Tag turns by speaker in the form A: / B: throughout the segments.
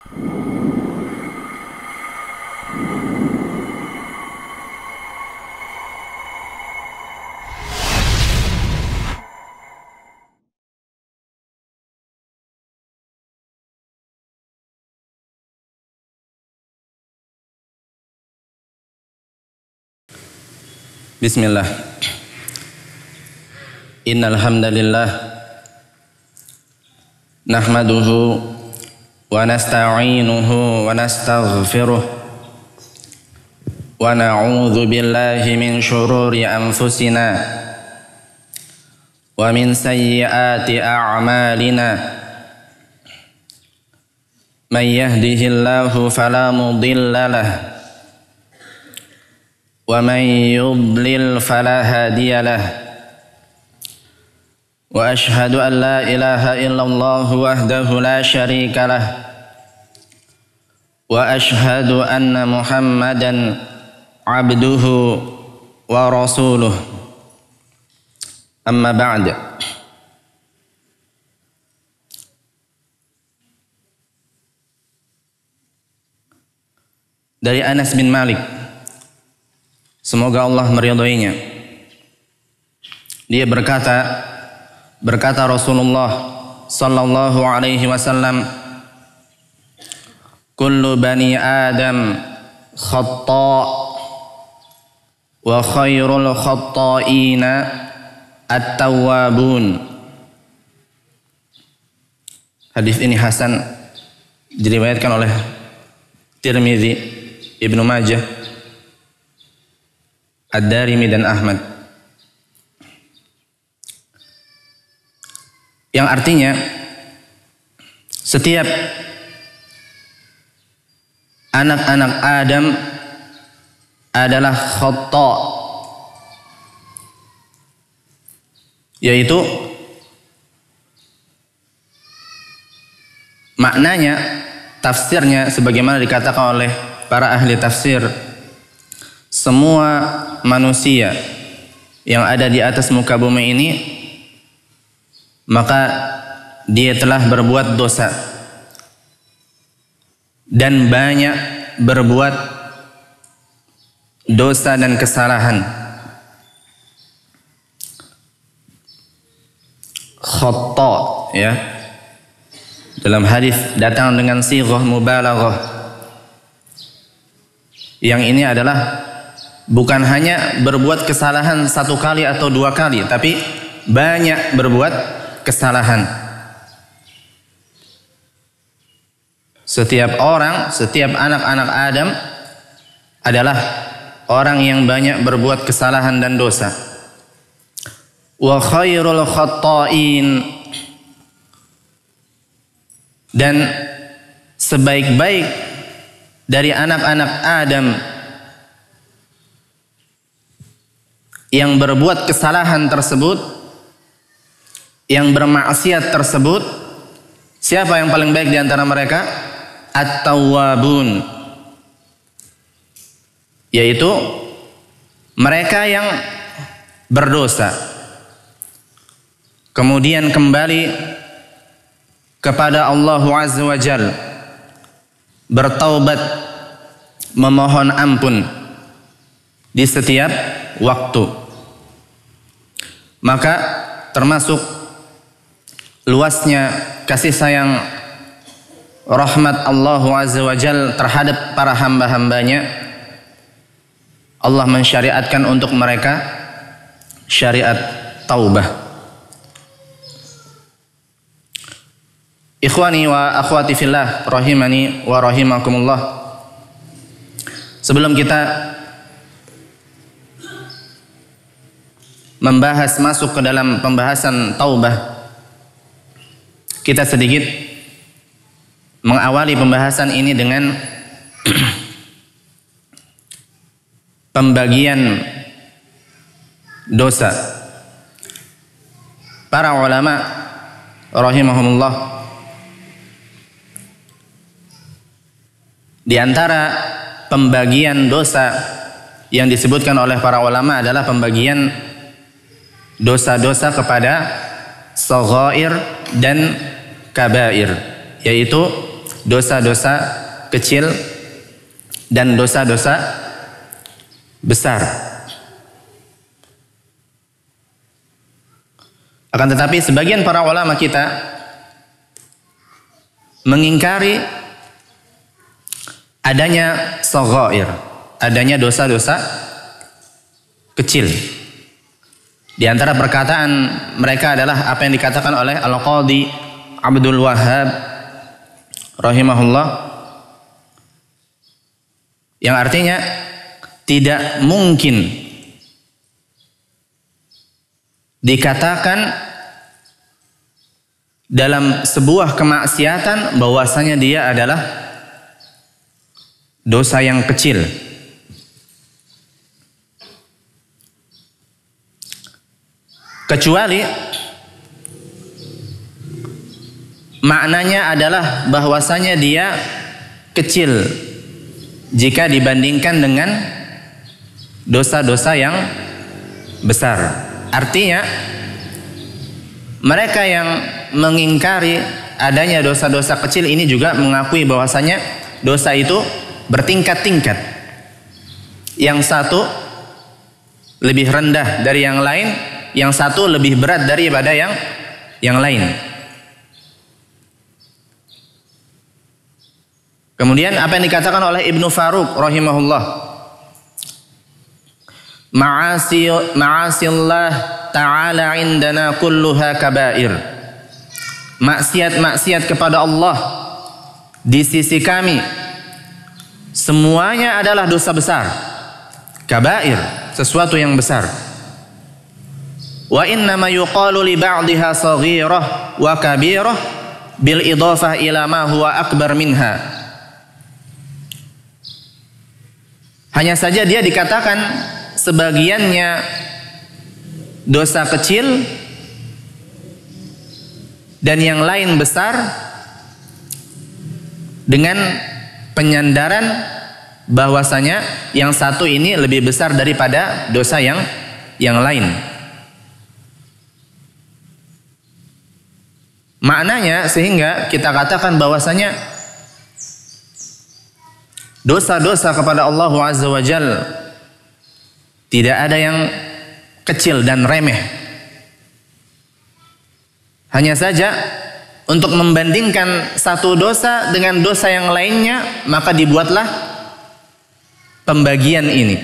A: Bismillah. Innal hamdalillah nahmaduhu wa nasta'inuhu wa nastaghfiruh wa na'udzu billahi min shururi anfusina wa min sayyiati a'malina. May yahdihillahu fala mudilla lahu wa man yudlil fala hadiya lahu. Wa ashhadu an la ilaha illallah wahdahu la syarika lah. Wa ashhadu anna Muhammadan abduhu wa rasuluh. Amma ba'd. Dari Anas bin Malik, semoga Allah meridhoinya, dia berkata Rasulullah sallallahu alaihi wasallam, kullu bani Adam khata' wa khairul khata'ina at-tawwabun. Hadis ini hasan, diriwayatkan oleh Tirmidzi, Ibnu Majah, Ad-Darimi dan Ahmad. Yang artinya setiap anak-anak Adam adalah khata', yaitu maknanya, tafsirnya sebagaimana dikatakan oleh para ahli tafsir, semua manusia yang ada di atas muka bumi ini maka dia telah berbuat dosa dan banyak berbuat dosa dan kesalahan. Khata, ya, dalam hadis datang dengan sighah mubalaghah. Yang ini adalah bukan hanya berbuat kesalahan satu kali atau dua kali, tapi banyak berbuat kesalahan. Setiap orang, setiap anak-anak Adam adalah orang yang banyak berbuat kesalahan dan dosa. Wa khairul khata'in, dan sebaik-baik dari anak-anak Adam yang berbuat kesalahan tersebut, yang bermaksiat tersebut, siapa yang paling baik di antara mereka? At-tawwabun, yaitu mereka yang berdosa kemudian kembali kepada Allah Azza wa Jalla, bertaubat, memohon ampun di setiap waktu. Maka termasuk luasnya kasih sayang rahmat Allah Azza wa Jalla terhadap para hamba-hambanya, Allah mensyariatkan untuk mereka syariat taubah. Ikhwani wa akhwati fillah, rahimani wa rahimakumullah. Sebelum kita membahas, masuk ke dalam pembahasan taubah, kita sedikit mengawali pembahasan ini dengan pembagian dosa. Para ulama rahimahumullah, di antara pembagian dosa yang disebutkan oleh para ulama adalah pembagian dosa-dosa kepada shaghair dan kabair, yaitu dosa-dosa kecil dan dosa-dosa besar. Akan tetapi sebagian para ulama kita mengingkari adanya shaghair, adanya dosa-dosa kecil. Di antara perkataan mereka adalah apa yang dikatakan oleh Al-Qadhi Abdul Wahhab rahimahullah, yang artinya tidak mungkin dikatakan dalam sebuah kemaksiatan bahwasanya dia adalah dosa yang kecil. Kecuali maknanya adalah bahwasanya dia kecil jika dibandingkan dengan dosa-dosa yang besar. Artinya mereka yang mengingkari adanya dosa-dosa kecil ini juga mengakui bahwasanya dosa itu bertingkat-tingkat. Yang satu lebih rendah dari yang lain, yang satu lebih berat daripada yang lain. Kemudian apa yang dikatakan oleh Ibnu Faruq rahimahullah, ma'asillah ta'ala indana kulluha kabair. Maksiat-maksiat kepada Allah di sisi kami semuanya adalah dosa besar. Kabair, sesuatu yang besar. Wa innama yuqalu li ba'dihha saghirah wa kabirah bil idhafah ila ma huwa akbar minha. Hanya saja dia dikatakan sebagiannya dosa kecil dan yang lain besar dengan penyandaran bahwasanya yang satu ini lebih besar daripada dosa yang lain. Maknanya sehingga kita katakan bahwasanya dosa-dosa kepada Allah Azza wa Jalla tidak ada yang kecil dan remeh. Hanya saja untuk membandingkan satu dosa dengan dosa yang lainnya, maka dibuatlah pembagian ini.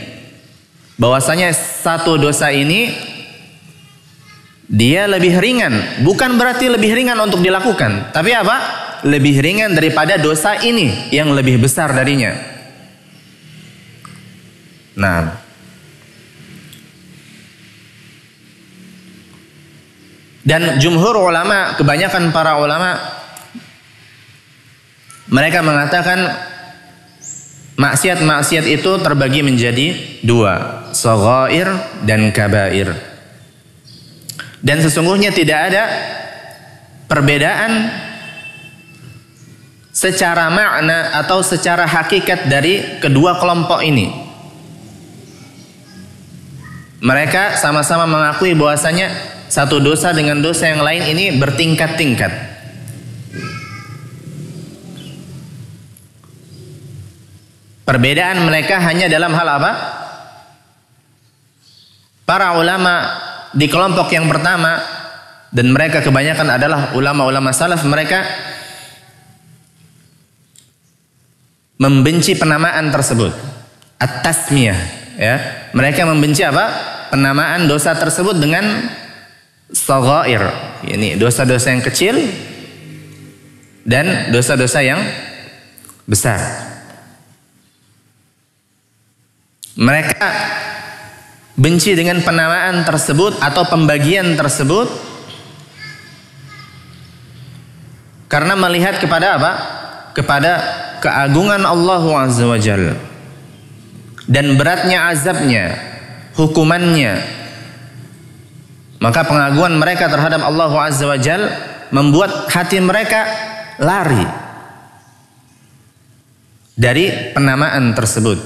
A: Bahwasanya satu dosa ini dia lebih ringan, bukan berarti lebih ringan untuk dilakukan, tapi apa? Lebih ringan daripada dosa ini yang lebih besar darinya. Nah, dan jumhur ulama, kebanyakan para ulama, mereka mengatakan maksiat-maksiat itu terbagi menjadi dua, shaghair dan kabair. Dan sesungguhnya tidak ada perbedaan secara makna atau secara hakikat dari kedua kelompok ini. Mereka sama-sama mengakui bahwasanya satu dosa dengan dosa yang lain ini bertingkat-tingkat. Perbedaan mereka hanya dalam hal apa? Para ulama di kelompok yang pertama, dan mereka kebanyakan adalah ulama-ulama salaf, mereka membenci penamaan tersebut, at-tasmiyah, ya. Mereka membenci apa? Penamaan dosa tersebut dengan shaghair, ini dosa-dosa yang kecil dan dosa-dosa yang besar. Mereka benci dengan penamaan tersebut atau pembagian tersebut karena melihat kepada apa? Kepada keagungan Allah Azza wa Jalla dan beratnya azabnya, hukumannya. Maka pengagungan mereka terhadap Allah Azza wa Jalla membuat hati mereka lari dari penamaan tersebut,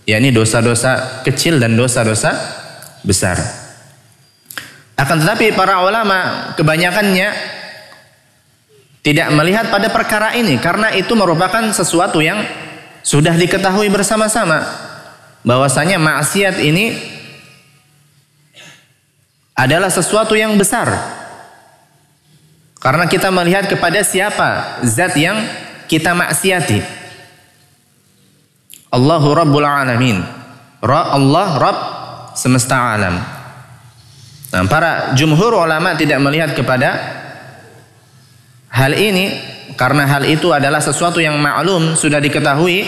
A: yakni dosa-dosa kecil dan dosa-dosa besar. Akan tetapi para ulama kebanyakannya tidak melihat pada perkara ini karena itu merupakan sesuatu yang sudah diketahui bersama-sama bahwasanya maksiat ini adalah sesuatu yang besar. Karena kita melihat kepada siapa zat yang kita maksiati. Allahu Rabbul Alamin. Allah Rabb semesta alam. Nah, para jumhur ulama tidak melihat kepada hal ini karena hal itu adalah sesuatu yang maklum, sudah diketahui.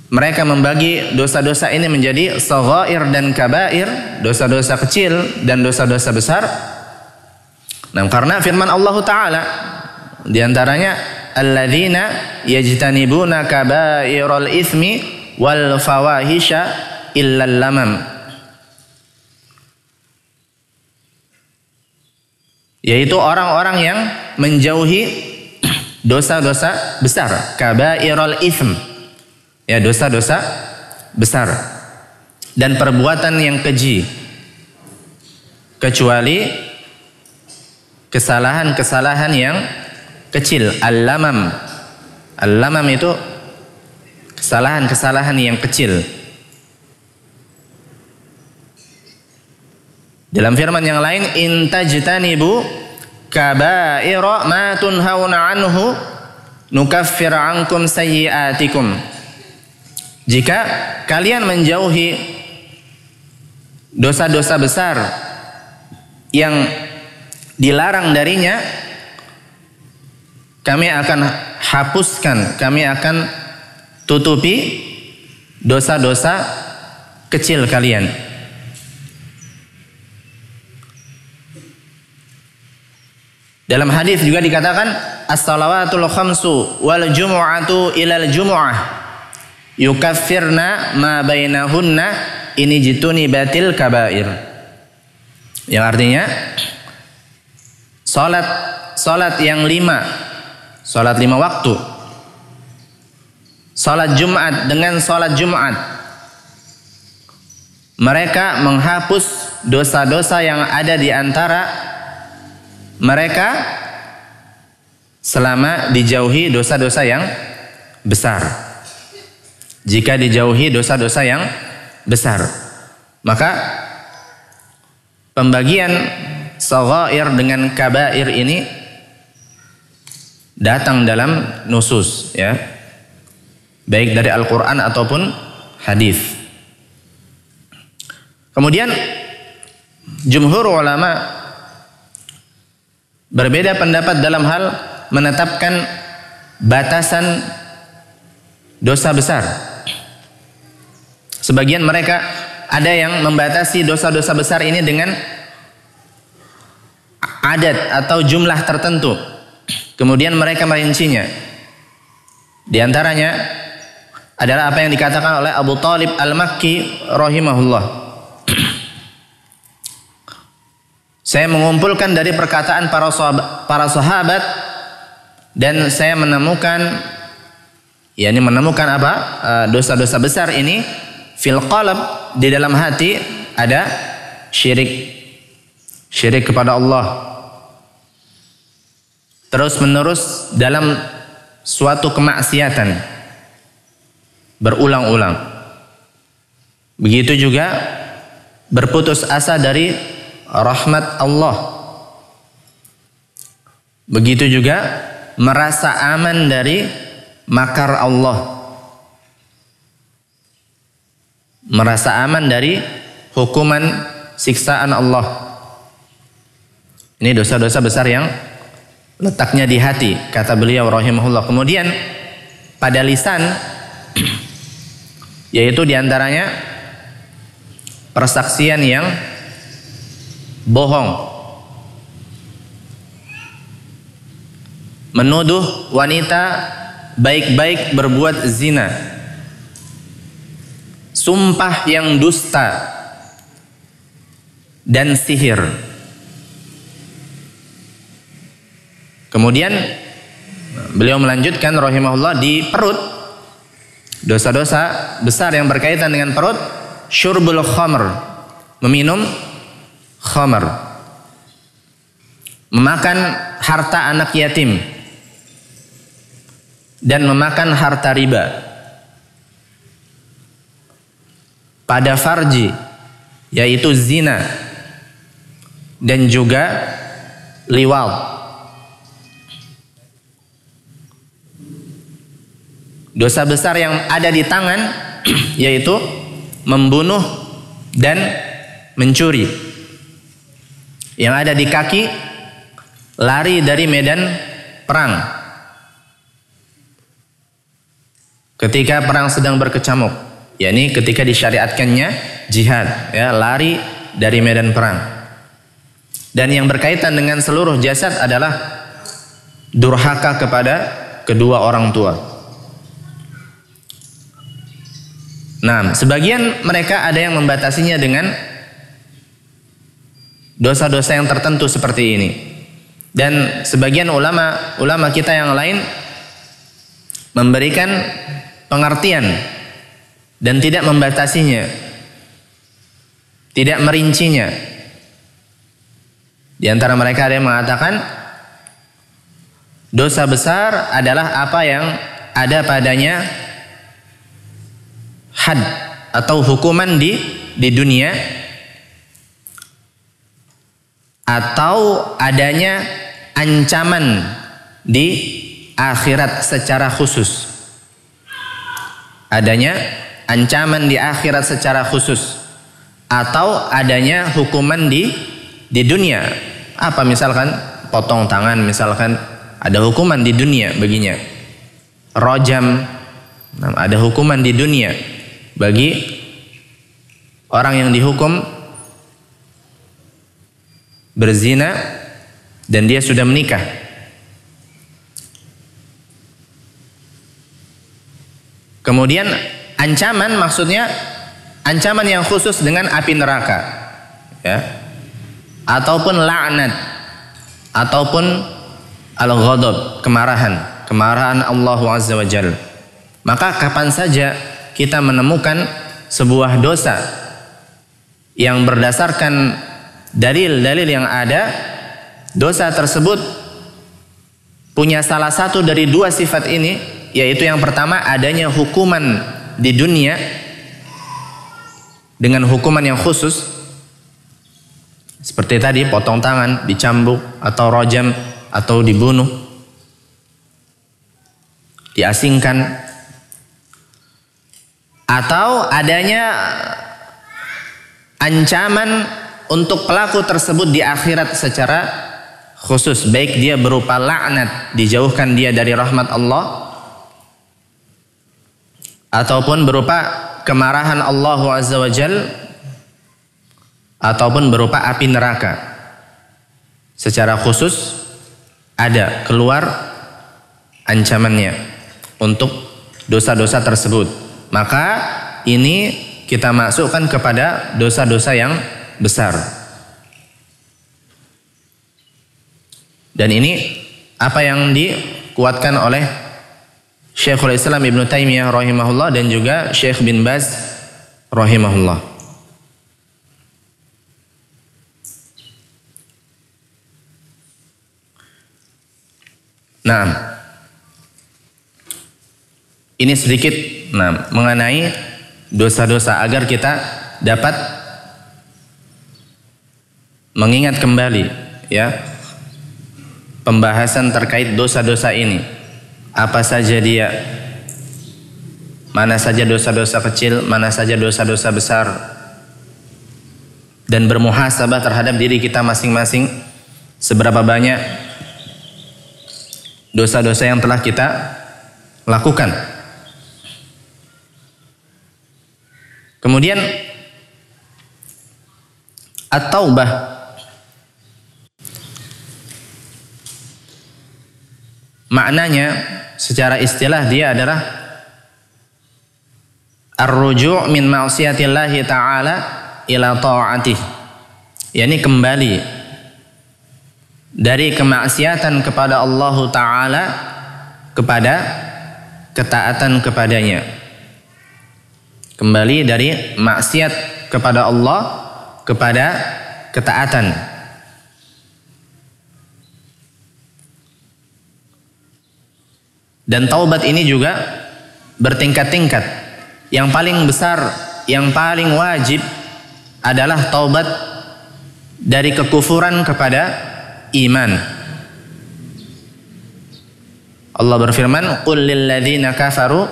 A: Mereka membagi dosa-dosa ini menjadi shaghair dan kabair, dosa-dosa kecil dan dosa-dosa besar. Nah, karena firman Allah Ta'ala di antaranya alladzina yajtanibuna kabairal itsmi wal fawahisha illal lamam, yaitu orang-orang yang menjauhi dosa-dosa besar, kabairal itsm, ya dosa-dosa besar dan perbuatan yang keji, kecuali kesalahan-kesalahan yang kecil. Al-lamam, al-lamam itu kesalahan-kesalahan yang kecil. Dalam firman yang lain, in tajtanibu kaba'ira ma tunhauna anhu nukaffir ankum sayyi'atikum. Jika kalian menjauhi dosa-dosa besar yang dilarang darinya, kami akan hapuskan, kami akan tutupi dosa-dosa kecil kalian. Dalam hadis juga dikatakan as-salawatul khamsu wal jumu'atu ilal jumu'ah yukaffirna ma bainahunna ini jituni batil kabair. Yang artinya salat yang 5, salat 5 waktu, salat Jumat dengan salat Jumat, mereka menghapus dosa-dosa yang ada di antara mereka selama dijauhi dosa-dosa yang besar. Jika dijauhi dosa-dosa yang besar, maka pembagian shaghair dengan kabair ini datang dalam nusus, ya, baik dari Al-Quran ataupun hadis. Kemudian jumhur ulama berbeda pendapat dalam hal menetapkan batasan dosa besar. Sebagian mereka ada yang membatasi dosa-dosa besar ini dengan adat atau jumlah tertentu. Kemudian mereka merincinya. Di antaranya adalah apa yang dikatakan oleh Abu Talib Al-Makki rahimahullah. Saya mengumpulkan dari perkataan para sahabat dan saya menemukan apa? Dosa-dosa besar ini fil qalb, di dalam hati ada syirik kepada Allah. Terus menerus dalam suatu kemaksiatan berulang-ulang. Begitu juga berputus asa dari rahmat Allah. Begitu juga merasa aman dari makar Allah. Merasa aman dari hukuman siksaan Allah. Ini dosa-dosa besar yang letaknya di hati, kata beliau rahimahullah. Kemudian pada lisan, yaitu diantaranya persaksian yang bohong, menuduh wanita baik-baik berbuat zina, sumpah yang dusta, dan sihir. Kemudian beliau melanjutkan rahimahullah, di perut, dosa-dosa besar yang berkaitan dengan perut, syurbul khamr, meminum khamr, memakan harta anak yatim dan memakan harta riba, pada farji yaitu zina dan juga liwat, dosa besar yang ada di tangan yaitu membunuh dan mencuri, yang ada di kaki lari dari medan perang ketika perang sedang berkecamuk, yakni ketika disyariatkannya jihad, ya, lari dari medan perang. Dan yang berkaitan dengan seluruh jasad adalah durhaka kepada kedua orang tua. Nah, sebagian mereka ada yang membatasinya dengan dosa-dosa yang tertentu seperti ini. Dan sebagian ulama kita yang lain memberikan pengertian dan tidak membatasinya, tidak merincinya. Di antara mereka ada yang mengatakan dosa besar adalah apa yang ada padanya had atau hukuman di dunia, atau adanya ancaman di akhirat secara khusus. Adanya ancaman di akhirat secara khusus, atau adanya hukuman di dunia. Apa misalkan potong tangan, misalkan ada hukuman di dunia baginya. Rojam, ada hukuman di dunia bagi orang yang dihukum berzina dan dia sudah menikah. Kemudian ancaman, maksudnya ancaman yang khusus dengan api neraka, ya, ataupun laknat, ataupun al-ghadab, kemarahan Allah Azza wa Jalla. Maka kapan saja kita menemukan sebuah dosa yang berdasarkan dalil-dalil yang ada, dosa tersebut punya salah satu dari dua sifat ini, yaitu yang pertama adanya hukuman di dunia dengan hukuman yang khusus, seperti tadi potong tangan, dicambuk, atau rojam, atau dibunuh, diasingkan, atau adanya ancaman untuk pelaku tersebut di akhirat secara khusus, baik dia berupa laknat, dijauhkan dia dari rahmat Allah, ataupun berupa kemarahan Allah Azza wa Jal, ataupun berupa api neraka. Secara khusus ada keluar ancamannya untuk dosa-dosa tersebut. Maka ini kita masukkan kepada dosa-dosa yang besar. Dan ini apa yang dikuatkan oleh Syekhul Islam Ibnu Taimiyah rahimahullah dan juga Syekh bin Baz rahimahullah. Nah, ini sedikit mengenai dosa-dosa agar kita dapat mengingat kembali, ya, pembahasan terkait dosa-dosa ini. Apa saja dia, mana saja dosa-dosa kecil, mana saja dosa-dosa besar, dan bermuhasabah terhadap diri kita masing-masing, seberapa banyak dosa-dosa yang telah kita lakukan. Kemudian at-taubah, maknanya secara istilah dia adalah ar-ruju' min ma'siyatillahi ta'ala ila ta'atih, yakni kembali dari kemaksiatan kepada Allah Ta'ala kepada ketaatan kepadanya. Kembali dari maksiat kepada Allah kepada ketaatan. Dan taubat ini juga bertingkat-tingkat. Yang paling besar, yang paling wajib adalah taubat dari kekufuran kepada iman. Allah berfirman, "Qul lil ladzina kafaru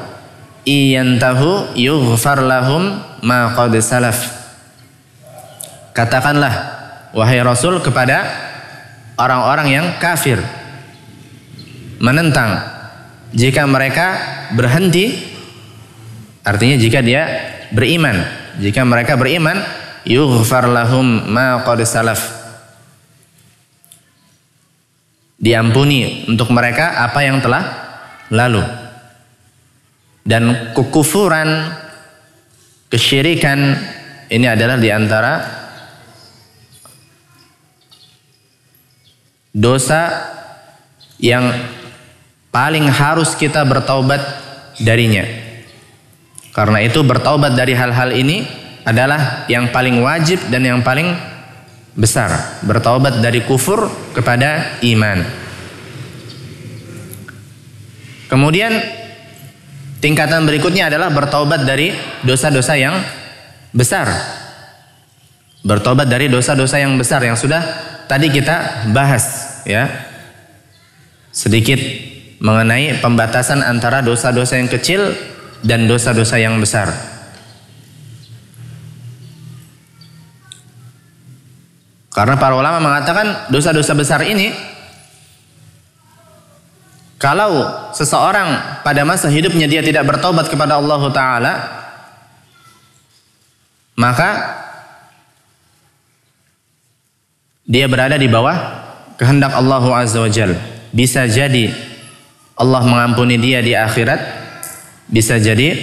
A: iyantahu yughfar lahum ma qad salaf." Katakanlah wahai Rasul kepada orang-orang yang kafir, menentang, jika mereka berhenti, artinya jika dia beriman, jika mereka beriman, yughfar lahum ma qad salaf, diampuni untuk mereka apa yang telah lalu. Dan kekufuran, kesyirikan ini adalah diantara dosa yang paling harus kita bertaubat darinya. Karena itu bertaubat dari hal-hal ini adalah yang paling wajib dan yang paling besar. Bertaubat dari kufur kepada iman. Kemudian tingkatan berikutnya adalah bertaubat dari dosa-dosa yang besar. Bertaubat dari dosa-dosa yang besar yang sudah tadi kita bahas, ya, sedikit mengenai pembatasan antara dosa-dosa yang kecil dan dosa-dosa yang besar. Karena para ulama mengatakan dosa-dosa besar ini, kalau seseorang pada masa hidupnya dia tidak bertaubat kepada Allah Ta'ala, maka dia berada di bawah kehendak Allah Azza wa Jalla. Bisa jadi Allah mengampuni dia di akhirat, bisa jadi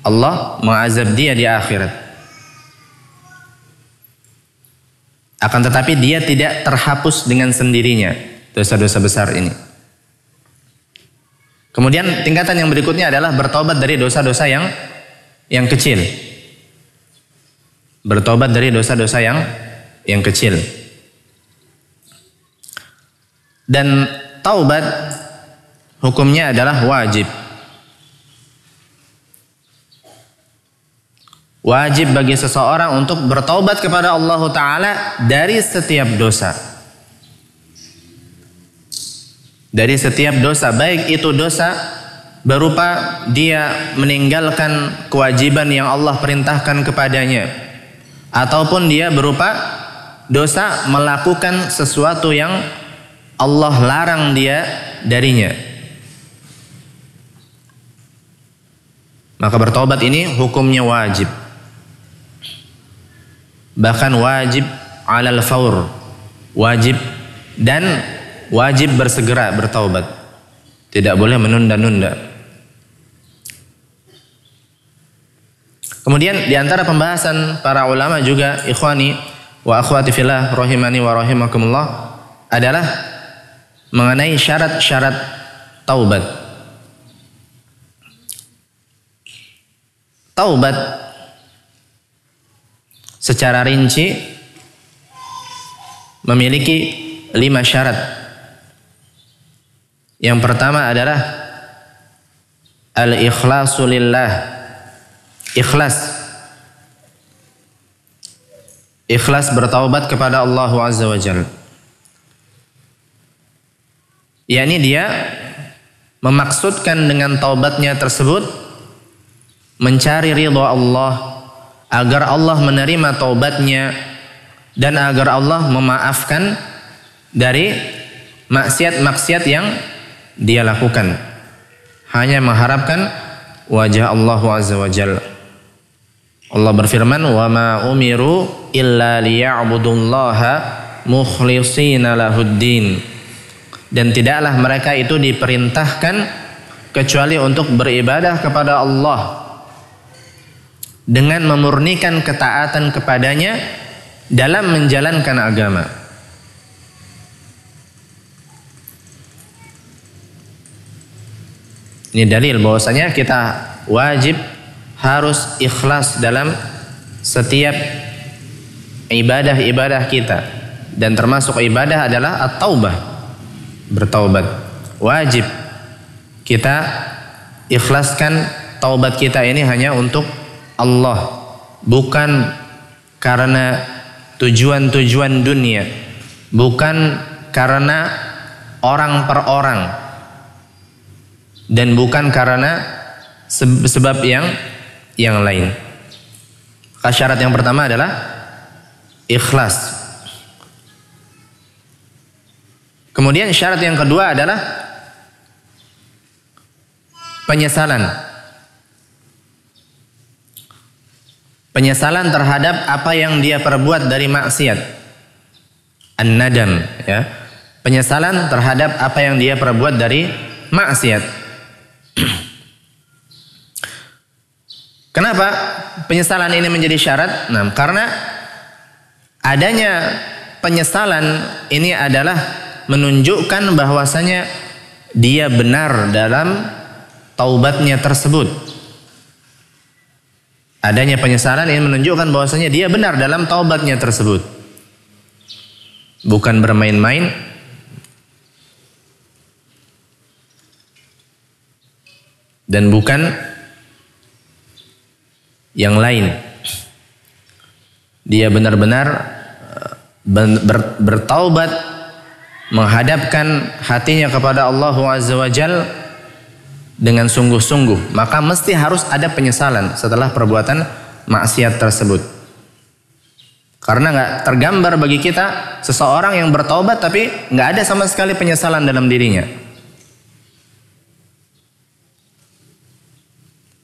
A: Allah mengazab dia di akhirat. Akan tetapi dia tidak terhapus dengan sendirinya dosa-dosa besar ini. Kemudian tingkatan yang berikutnya adalah bertobat dari dosa-dosa yang kecil. Bertobat dari dosa-dosa yang kecil. Dan taubat hukumnya adalah wajib. Wajib bagi seseorang untuk bertaubat kepada Allah Ta'ala dari setiap dosa. Dari setiap dosa, baik itu dosa berupa dia meninggalkan kewajiban yang Allah perintahkan kepadanya, ataupun dia berupa dosa melakukan sesuatu yang Allah larang dia darinya. Maka bertobat ini hukumnya wajib. Bahkan wajib alal faur, wajib dan wajib bersegera bertaubat. Tidak boleh menunda-nunda. Kemudian di antara pembahasan para ulama juga, ikhwani wa akhwati fillah rahimani wa rahimakumullah, adalah mengenai syarat-syarat taubat. Taubat secara rinci memiliki 5 syarat. Yang pertama adalah al-ikhlasu lillah. Ikhlas bertaubat kepada Allah Azza wa Jalla. yakni dia memaksudkan dengan taubatnya tersebut mencari ridha Allah, agar Allah menerima taubatnya dan agar Allah memaafkan dari maksiat-maksiat yang dia lakukan, hanya mengharapkan wajah Allah Azza wa Jalla. Allah berfirman, wa ma umiru illa liya'budullaha mukhlishina lahuddin. Dan tidaklah mereka itu diperintahkan kecuali untuk beribadah kepada Allah dengan memurnikan ketaatan kepadanya dalam menjalankan agama. Ini dalil bahwasanya kita wajib harus ikhlas dalam setiap ibadah-ibadah kita, dan termasuk ibadah adalah at-taubah, bertaubat. Wajib kita ikhlaskan taubat kita ini hanya untuk Allah, bukan karena tujuan-tujuan dunia, bukan karena orang per orang, dan bukan karena sebab yang lain. Maka syarat yang pertama adalah ikhlas. Kemudian syarat yang kedua adalah penyesalan. Penyesalan terhadap apa yang dia perbuat dari maksiat. An-nadam, ya. Penyesalan terhadap apa yang dia perbuat dari maksiat. Kenapa penyesalan ini menjadi syarat? Nah, karena adanya penyesalan ini adalah menunjukkan bahwasanya dia benar dalam taubatnya tersebut. Adanya penyesalan ini menunjukkan bahwasanya dia benar dalam taubatnya tersebut. Bukan bermain-main. Dan bukan yang lain. Dia benar-benar bertaubat, menghadapkan hatinya kepada Allah Azza wa Jal dengan sungguh-sungguh, maka mesti harus ada penyesalan setelah perbuatan maksiat tersebut. Karena nggak tergambar bagi kita seseorang yang bertaubat tapi nggak ada sama sekali penyesalan dalam dirinya.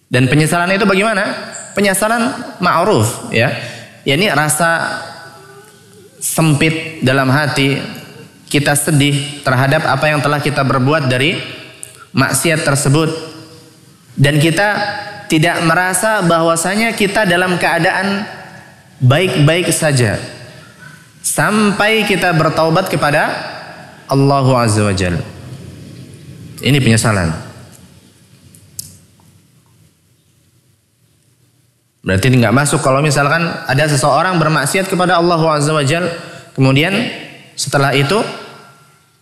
A: Dan penyesalan itu bagaimana? Penyesalan ma'ruf, ya. Ini rasa sempit dalam hati, kita sedih terhadap apa yang telah kita berbuat dari maksiat tersebut, dan kita tidak merasa bahwasanya kita dalam keadaan baik-baik saja sampai kita bertaubat kepada Allah Azza wa Jalla. Ini penyesalan. Berarti nggak masuk kalau misalkan ada seseorang bermaksiat kepada Allah Azza wa Jalla, kemudian setelah itu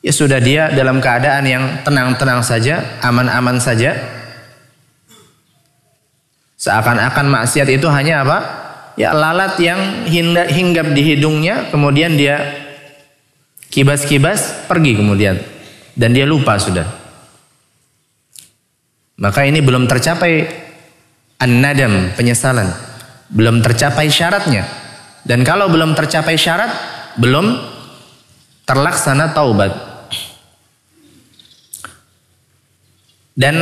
A: ya sudah dia dalam keadaan yang tenang-tenang saja, aman-aman saja. Seakan-akan maksiat itu hanya apa? Ya lalat yang hinggap di hidungnya, kemudian dia kibas-kibas pergi kemudian, dan dia lupa sudah. Maka ini belum tercapai an-nadam, penyesalan. Belum tercapai syaratnya. Dan kalau belum tercapai syarat, belum terlaksana taubat. Dan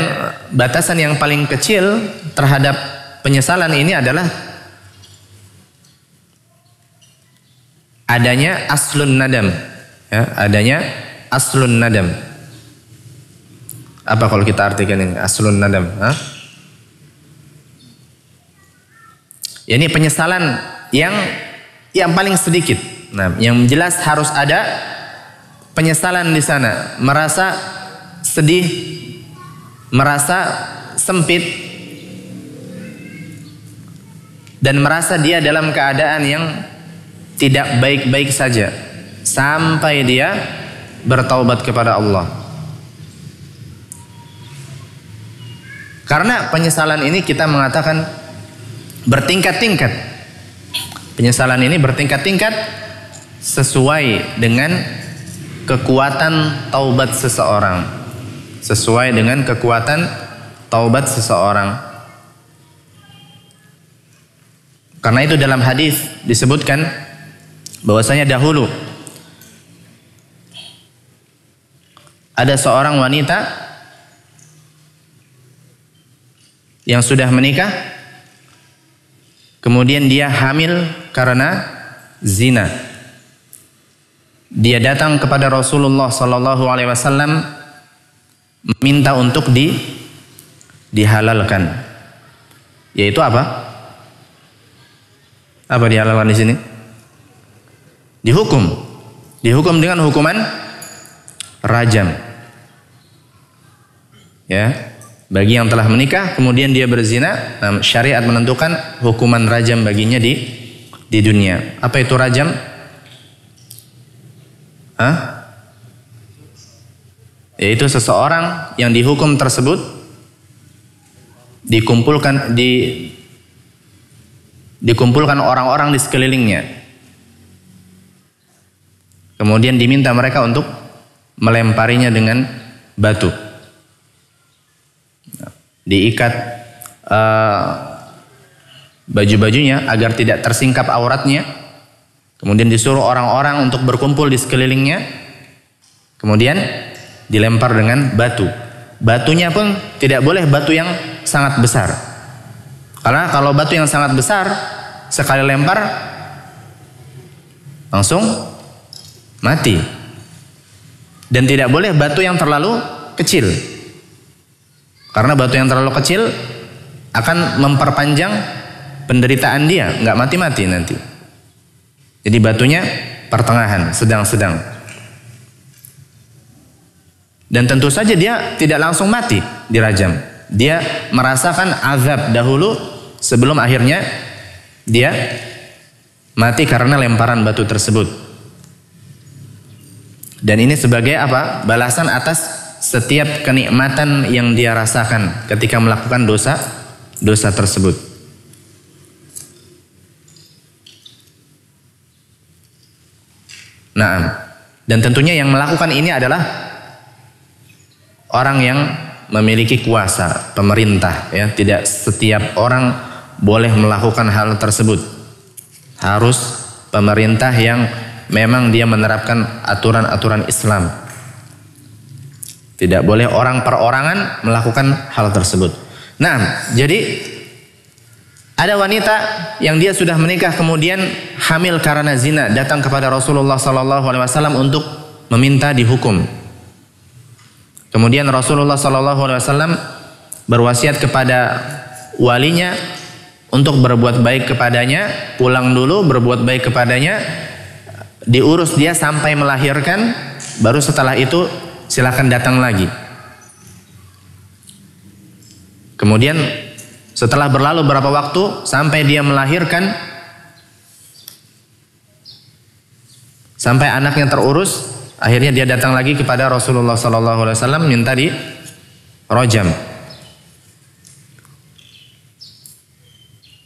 A: batasan yang paling kecil terhadap penyesalan ini adalah adanya aslun nadam, ya, adanya aslun nadam. Apa kalau kita artikan ini aslun nadam? Ya, ini penyesalan yang paling sedikit. Nah, yang jelas harus ada penyesalan di sana, merasa sedih, merasa sempit, dan merasa dia dalam keadaan yang tidak baik-baik saja sampai dia bertaubat kepada Allah. Karena penyesalan ini kita mengatakan bertingkat-tingkat. Penyesalan ini bertingkat-tingkat sesuai dengan kekuatan taubat seseorang. Sesuai dengan kekuatan taubat seseorang. Karena itu dalam hadis disebutkan bahwasanya dahulu ada seorang wanita yang sudah menikah, kemudian dia hamil karena zina. Dia datang kepada Rasulullah sallallahu alaihi wasallam minta untuk dihalalkan. Yaitu apa? Apa dihalalkan di sini? Dihukum. Dihukum dengan hukuman rajam. Ya. Bagi yang telah menikah kemudian dia berzina, syariat menentukan hukuman rajam baginya di dunia. Apa itu rajam? yaitu seseorang yang dihukum tersebut dikumpulkan orang-orang di sekelilingnya, kemudian diminta mereka untuk melemparinya dengan batu, diikat baju-bajunya agar tidak tersingkap auratnya, kemudian disuruh orang-orang untuk berkumpul di sekelilingnya, kemudian dilempar dengan batu. Batunya pun tidak boleh batu yang sangat besar, karena kalau batu yang sangat besar sekali lempar langsung mati. Dan tidak boleh batu yang terlalu kecil, karena batu yang terlalu kecil akan memperpanjang penderitaan dia, nggak mati-mati nanti. Jadi batunya pertengahan, sedang-sedang. Dan tentu saja dia tidak langsung mati dirajam. Dia merasakan azab dahulu sebelum akhirnya dia mati karena lemparan batu tersebut. Dan ini sebagai apa? Balasan atas setiap kenikmatan yang dia rasakan ketika melakukan dosa tersebut. Nah, dan tentunya yang melakukan ini adalah orang yang memiliki kuasa, pemerintah, ya. Tidak setiap orang boleh melakukan hal tersebut. Harus pemerintah yang memang dia menerapkan aturan-aturan Islam. Tidak boleh orang perorangan melakukan hal tersebut. Nah, jadi ada wanita yang dia sudah menikah kemudian hamil karena zina, datang kepada Rasulullah SAW untuk meminta dihukum. Kemudian Rasulullah SAW berwasiat kepada walinya untuk berbuat baik kepadanya, pulang dulu berbuat baik kepadanya, diurus dia sampai melahirkan, baru setelah itu silakan datang lagi. Kemudian setelah berlalu berapa waktu sampai dia melahirkan, sampai anaknya terurus, akhirnya dia datang lagi kepada Rasulullah SAW minta di rojam.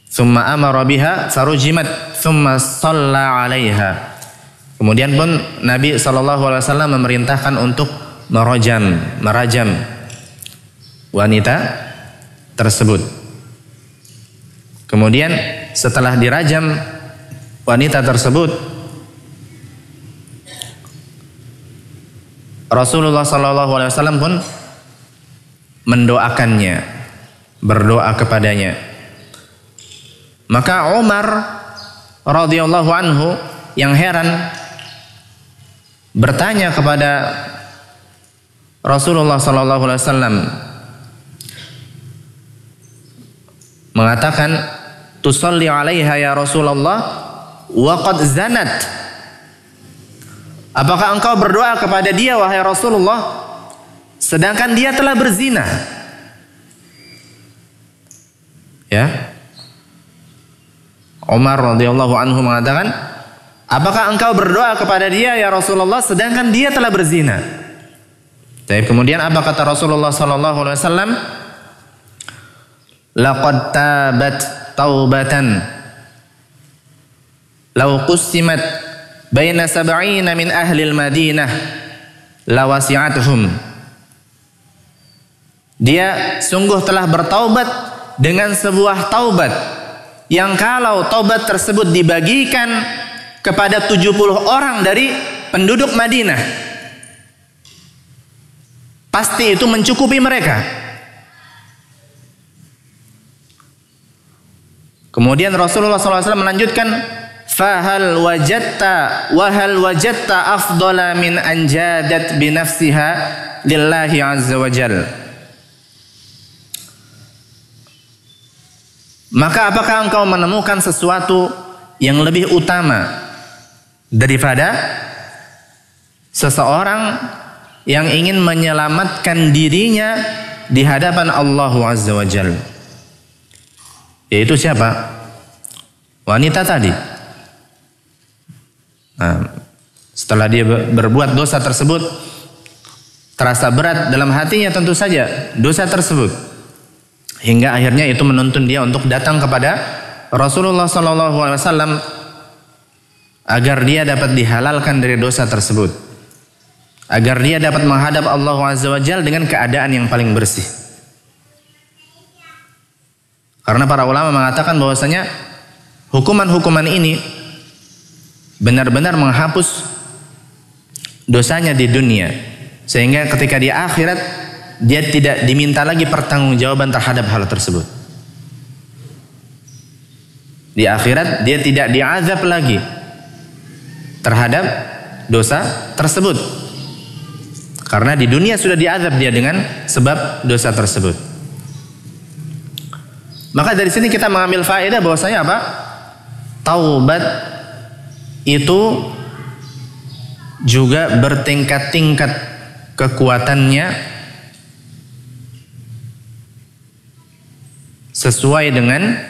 A: Tsumma amara biha farujimat tsumma shalla 'alaiha. Kemudian pun Nabi SAW memerintahkan untuk merajam wanita tersebut. Kemudian setelah dirajam wanita tersebut, Rasulullah SAW pun mendoakannya, berdoa kepadanya. Maka Umar radhiyallahu anhu yang heran bertanya kepada Rasulullah SAW, mengatakan, "Tusalli 'alaiha ya Rasulullah wa qad zanat." Apakah engkau berdoa kepada dia wahai Rasulullah sedangkan dia telah berzina? Ya. Umar radhiyallahu anhu mengatakan, apakah engkau berdoa kepada dia ya Rasulullah sedangkan dia telah berzina? Tapi kemudian apa kata Rasulullah sallallahu alaihi wasallam? Laqad tabat taubatan law qusimat baina sab'ina min ahli al-Madinah lawasi'atuhum. Dia sungguh telah bertaubat dengan sebuah taubat yang kalau taubat tersebut dibagikan kepada 70 orang dari penduduk Madinah, pasti itu mencukupi mereka. Kemudian Rasulullah SAW melanjutkan, fahal wajadta afdala min anjadat binafsiha lillahi azza wa jal. Maka apakah engkau menemukan sesuatu yang lebih utama daripada seseorang yang ingin menyelamatkan dirinya di hadapan Allah azza wa jal? Yaitu siapa? Wanita tadi. Nah, setelah dia berbuat dosa tersebut, terasa berat dalam hatinya tentu saja dosa tersebut, hingga akhirnya itu menuntun dia untuk datang kepada Rasulullah SAW agar dia dapat dihalalkan dari dosa tersebut, agar dia dapat menghadap Allah Azza wa Jalla dengan keadaan yang paling bersih. Karena para ulama mengatakan bahwasanya hukuman-hukuman ini benar-benar menghapus dosanya di dunia, sehingga ketika di akhirat dia tidak diminta lagi pertanggungjawaban terhadap hal tersebut. Di akhirat dia tidak diazab lagi terhadap dosa tersebut, karena di dunia sudah diazab dia dengan sebab dosa tersebut. Maka dari sini kita mengambil faedah bahwasanya apa? Taubat itu juga bertingkat-tingkat kekuatannya sesuai dengan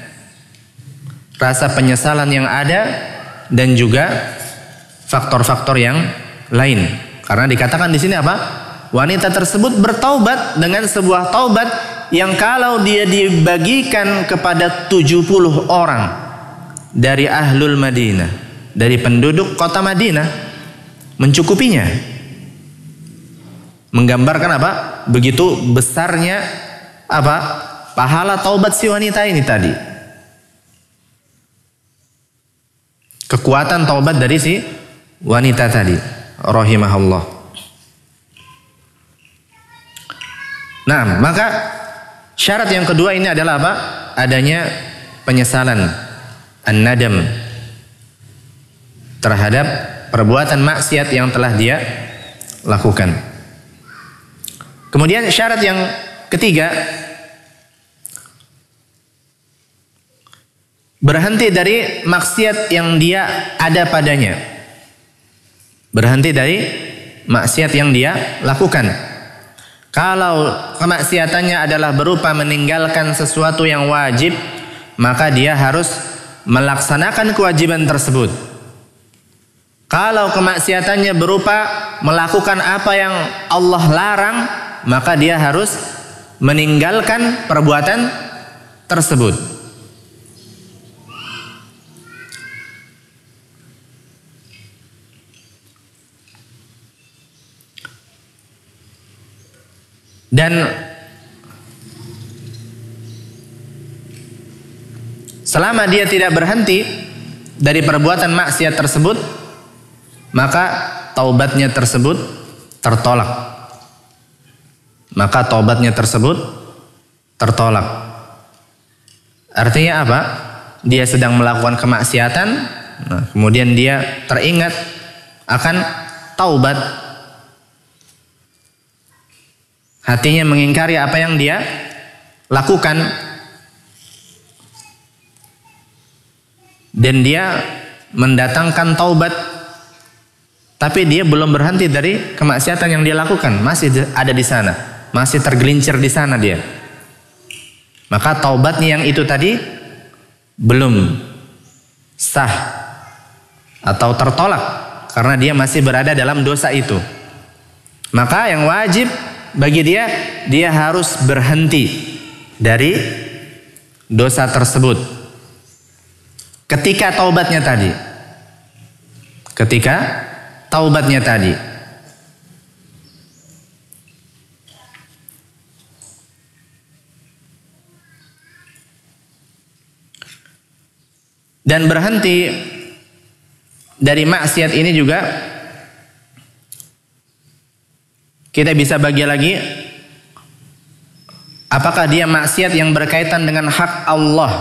A: rasa penyesalan yang ada dan juga faktor-faktor yang lain. Karena dikatakan di sini apa? Wanita tersebut bertaubat dengan sebuah taubat yang kalau dia dibagikan kepada 70 orang dari ahlul Madinah, dari penduduk kota Madinah, mencukupinya. Menggambarkan apa? Begitu besarnya apa? Pahala taubat si wanita ini tadi. Kekuatan taubat dari si wanita tadi, rahimahullah. Nah, maka syarat yang kedua ini adalah apa? Adanya penyesalan, an-nadam, terhadap perbuatan maksiat yang telah dia lakukan. Kemudian syarat yang ketiga, berhenti dari maksiat yang dia ada padanya. Berhenti dari maksiat yang dia lakukan. Kalau kemaksiatannya adalah berupa meninggalkan sesuatu yang wajib, maka dia harus melaksanakan kewajiban tersebut. Kalau kemaksiatannya berupa melakukan apa yang Allah larang, maka dia harus meninggalkan perbuatan tersebut. Dan selama dia tidak berhenti dari perbuatan maksiat tersebut, maka taubatnya tersebut tertolak. Maka taubatnya tersebut tertolak. Artinya apa? Dia sedang melakukan kemaksiatan, nah, kemudian dia teringat akan taubat. Hatinya mengingkari apa yang dia lakukan, dan dia mendatangkan taubat, tapi dia belum berhenti dari kemaksiatan yang dia lakukan, masih ada di sana, masih tergelincir di sana dia. Maka taubatnya yang itu tadi belum sah atau tertolak, karena dia masih berada dalam dosa itu. Maka yang wajib bagi dia harus berhenti dari dosa tersebut ketika taubatnya tadi. Dan berhenti dari maksiat ini juga kita bisa bagi lagi, apakah dia maksiat yang berkaitan dengan hak Allah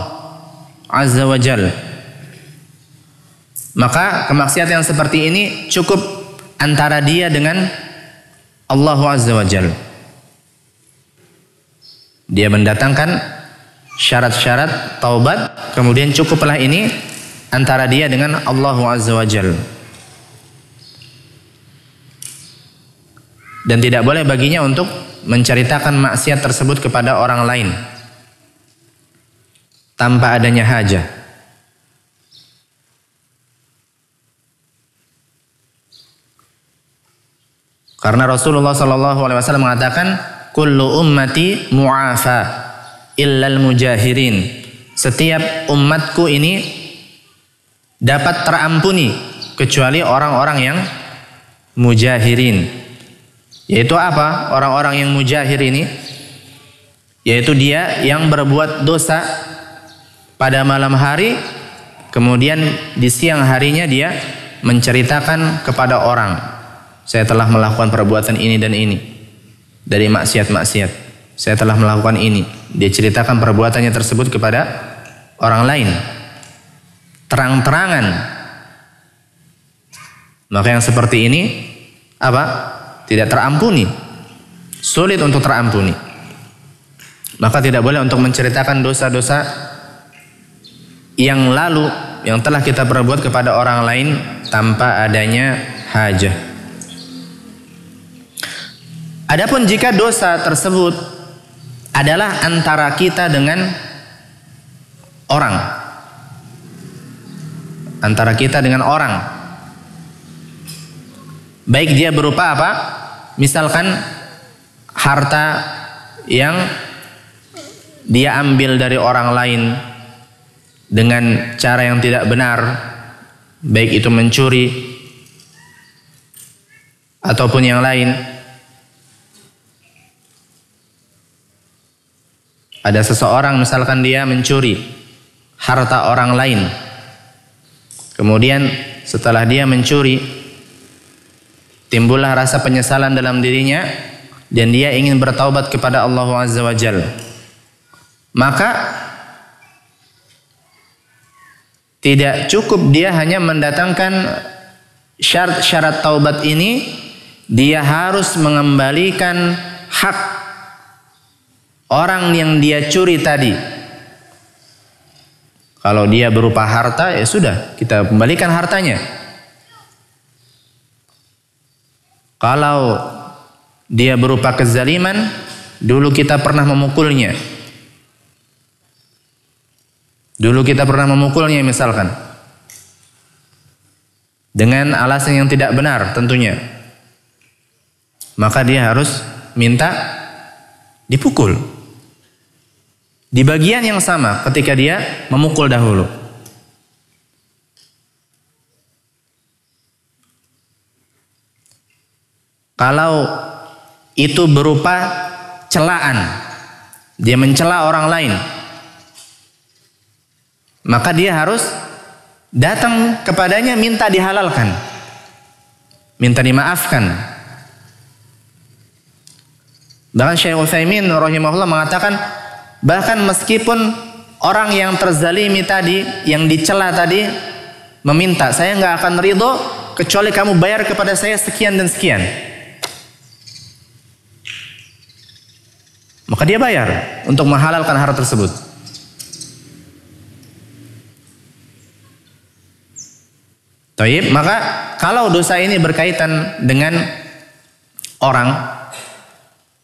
A: Azza wa Jalla. Maka kemaksiatan yang seperti ini cukup antara dia dengan Allah Azza wa Jalla. Dia mendatangkan syarat-syarat taubat, kemudian cukuplah ini antara dia dengan Allah Azza wa Jalla. Dan tidak boleh baginya untuk menceritakan maksiat tersebut kepada orang lain tanpa adanya hajah. Karena Rasulullah SAW mengatakan, kullu ummati mu'afa illal mujahirin. Setiap umatku ini dapat terampuni kecuali orang-orang yang mujahirin. Yaitu apa? Orang-orang yang mujahir ini, yaitu dia yang berbuat dosa pada malam hari, kemudian di siang harinya dia menceritakan kepada orang, saya telah melakukan perbuatan ini dan ini dari maksiat-maksiat. Saya telah melakukan ini. Dia ceritakan perbuatannya tersebut kepada orang lain, terang-terangan. Maka yang seperti ini apa? Tidak terampuni, sulit untuk terampuni. Maka tidak boleh untuk menceritakan dosa-dosa yang lalu yang telah kita perbuat kepada orang lain tanpa adanya hajah. Adapun jika dosa tersebut adalah antara kita dengan orang, antara kita dengan orang, baik dia berupa apa? Misalkan harta yang dia ambil dari orang lain dengan cara yang tidak benar, baik itu mencuri ataupun yang lain. Ada seseorang misalkan dia mencuri harta orang lain, kemudian setelah dia mencuri timbullah rasa penyesalan dalam dirinya dan dia ingin bertaubat kepada Allah Azza wa Jalla. Maka tidak cukup dia hanya mendatangkan syarat taubat ini, dia harus mengembalikan hak orang yang dia curi tadi. Kalau dia berupa harta, ya sudah, kita kembalikan hartanya. Kalau dia berupa kezaliman, dulu kita pernah memukulnya. Dulu kita pernah memukulnya misalkan, dengan alasan yang tidak benar tentunya. Maka dia harus minta dipukul di bagian yang sama ketika dia memukul dahulu. Kalau itu berupa celaan, dia mencela orang lain, maka dia harus datang kepadanya minta dihalalkan, minta dimaafkan. Bahkan Syekh Utsaimin rahimahullah mengatakan, bahkan meskipun orang yang terzalimi tadi, yang dicela tadi, meminta, saya nggak akan ridho kecuali kamu bayar kepada saya sekian dan sekian, maka dia bayar untuk menghalalkan harta tersebut. Taib, maka kalau dosa ini berkaitan dengan orang,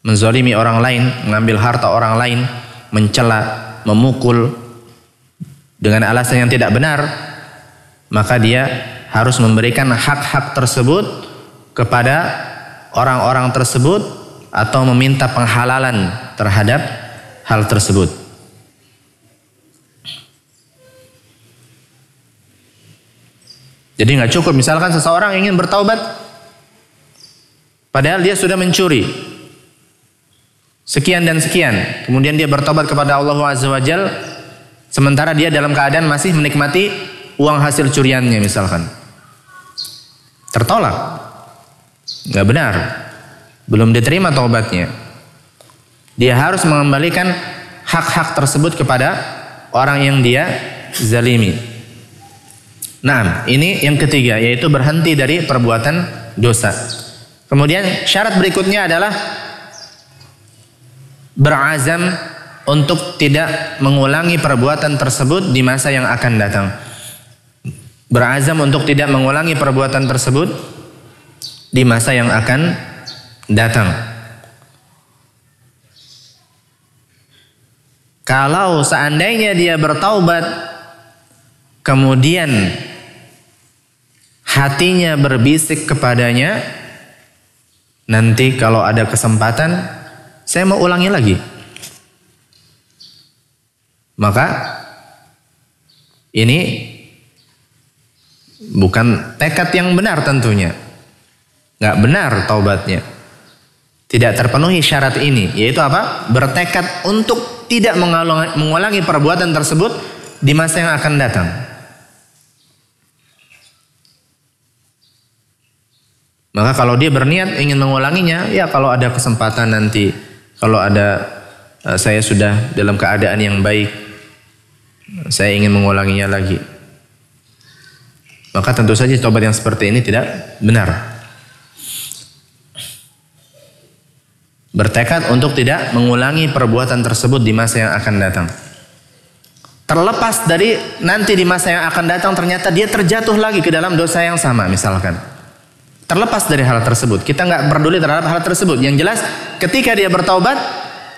A: menzalimi orang lain, mengambil harta orang lain, mencela, memukul dengan alasan yang tidak benar, maka dia harus memberikan hak-hak tersebut kepada orang-orang tersebut atau meminta penghalalan terhadap hal tersebut. Jadi nggak cukup misalkan seseorang ingin bertaubat padahal dia sudah mencuri sekian dan sekian, kemudian dia bertobat kepada Allah Azza wa Jalla, sementara dia dalam keadaan masih menikmati uang hasil curiannya misalkan. Tertolak, nggak benar, belum diterima taubatnya. Dia harus mengembalikan hak-hak tersebut kepada orang yang dia zalimi. Nah, ini yang ketiga, yaitu berhenti dari perbuatan dosa. Kemudian syarat berikutnya adalah berazam untuk tidak mengulangi perbuatan tersebut di masa yang akan datang. Berazam untuk tidak mengulangi perbuatan tersebut di masa yang akan datang. Kalau seandainya dia bertaubat, kemudian hatinya berbisik kepadanya, nanti kalau ada kesempatan saya mau ulangi lagi. Maka ini bukan tekad yang benar tentunya. Nggak benar taubatnya. Tidak terpenuhi syarat ini, yaitu apa? Bertekad untuk tidak mengulangi perbuatan tersebut di masa yang akan datang. Maka kalau dia berniat ingin mengulanginya, ya kalau ada kesempatan nanti, kalau ada saya sudah dalam keadaan yang baik, saya ingin mengulanginya lagi. Maka tentu saja taubat yang seperti ini tidak benar. Bertekad untuk tidak mengulangi perbuatan tersebut di masa yang akan datang. Terlepas dari nanti di masa yang akan datang ternyata dia terjatuh lagi ke dalam dosa yang sama misalkan. Terlepas dari hal tersebut, kita nggak peduli terhadap hal tersebut. Yang jelas ketika dia bertaubat,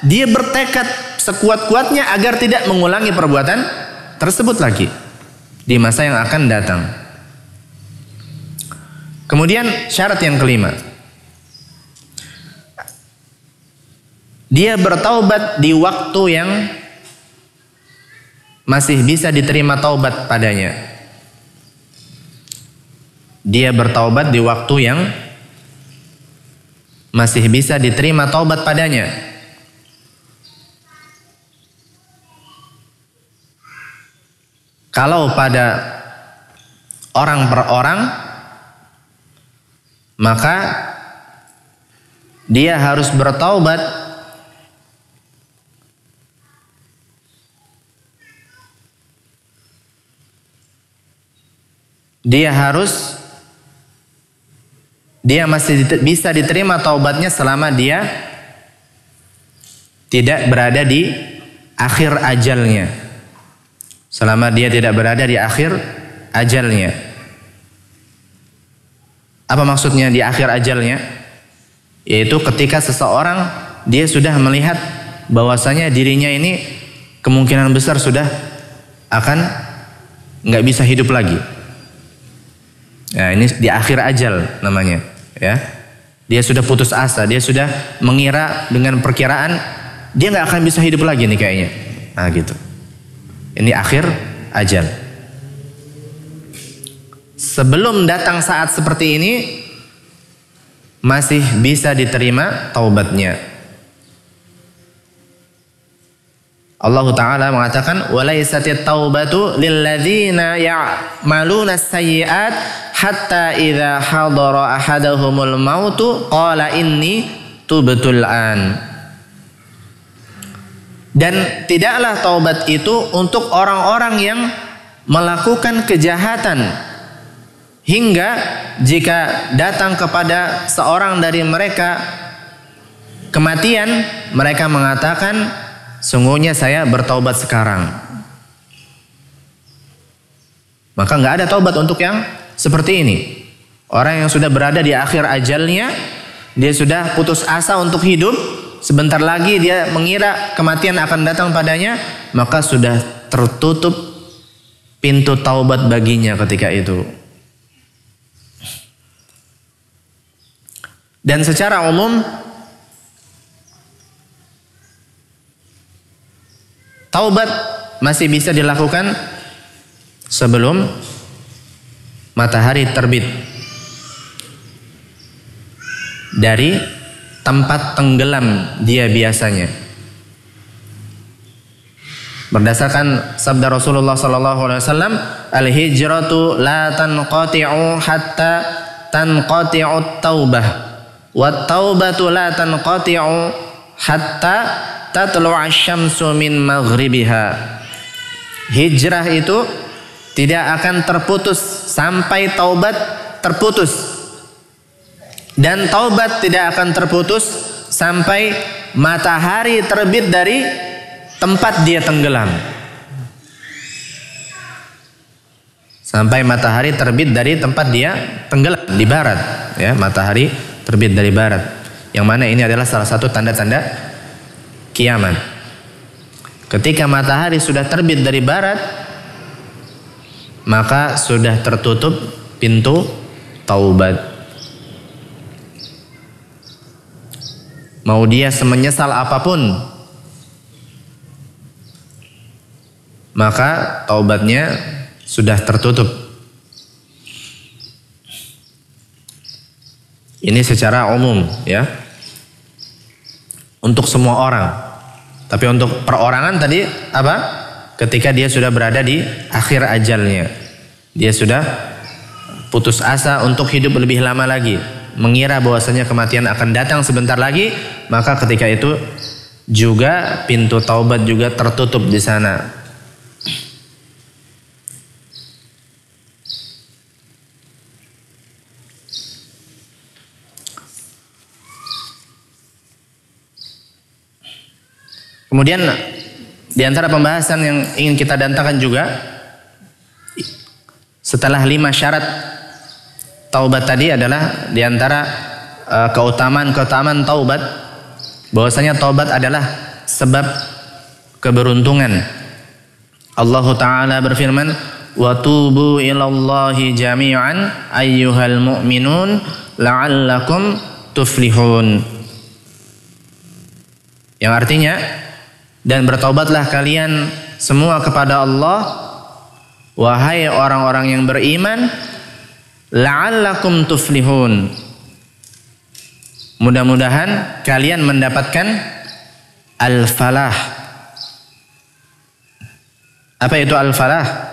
A: dia bertekad sekuat-kuatnya agar tidak mengulangi perbuatan tersebut lagi di masa yang akan datang. Kemudian syarat yang kelima, dia bertaubat di waktu yang masih bisa diterima taubat padanya. Dia bertaubat di waktu yang masih bisa diterima taubat padanya. Kalau pada orang per orang, maka dia harus bertaubat dia masih bisa diterima taubatnya selama dia tidak berada di akhir ajalnya. Selama dia tidak berada di akhir ajalnya. Apa maksudnya di akhir ajalnya? Yaitu ketika seseorang dia sudah melihat bahwasanya dirinya ini kemungkinan besar sudah akan nggak bisa hidup lagi. Nah, ini di akhir ajal namanya, ya. Dia sudah putus asa, dia sudah mengira dengan perkiraan dia nggak akan bisa hidup lagi nih kayaknya. Nah, gitu. Ini akhir ajal. Sebelum datang saat seperti ini masih bisa diterima taubatnya. Allah Ta'ala mengatakan walaisatit taubatu lilladzina ya'maluna sayyi'at hatta idza hadara ahadahumul mautu qala inni tubtul an. Dan tidaklah taubat itu untuk orang-orang yang melakukan kejahatan hingga jika datang kepada seorang dari mereka kematian, mereka mengatakan sungguhnya saya bertaubat sekarang. Maka nggak ada taubat untuk yang seperti ini. Orang yang sudah berada di akhir ajalnya, dia sudah putus asa untuk hidup, sebentar lagi dia mengira kematian akan datang padanya, maka sudah tertutup pintu taubat baginya ketika itu. Dan secara umum taubat masih bisa dilakukan sebelum matahari terbit dari tempat tenggelam dia biasanya. Berdasarkan sabda Rasulullah SAW, al-hijratu la tanqati'u hatta tanqati'u taubah, wa taubatu la tanqati'u hatta tatlu'a syamsu min maghribiha. Hijrah itu tidak akan terputus sampai taubat terputus, dan taubat tidak akan terputus sampai matahari terbit dari tempat dia tenggelam. Sampai matahari terbit dari tempat dia tenggelam di barat, ya, matahari terbit dari barat. Yang mana ini adalah salah satu tanda-tanda kiamat. Ketika matahari sudah terbit dari barat, maka sudah tertutup pintu taubat. mau dia semenyesal apapun, maka taubatnya sudah tertutup. Ini secara umum ya, untuk semua orang. Tapi untuk perorangan tadi apa? Ketika dia sudah berada di akhir ajalnya, dia sudah putus asa untuk hidup lebih lama lagi, mengira bahwasanya kematian akan datang sebentar lagi, maka ketika itu juga pintu taubat juga tertutup di sana. Kemudian di antara pembahasan yang ingin kita dantakan juga, setelah 5 syarat taubat tadi adalah di antara keutamaan taubat, bahwasanya taubat adalah sebab keberuntungan. Allah Ta'ala berfirman, wa tubu ilallahi jami'an ayyuhal mu'minun la'allakum tuflihun. Yang artinya, dan bertaubatlah kalian semua kepada Allah, wahai orang-orang yang beriman, la'allakum tuflihun. Mudah-mudahan kalian mendapatkan al-falah. Apa itu al-falah?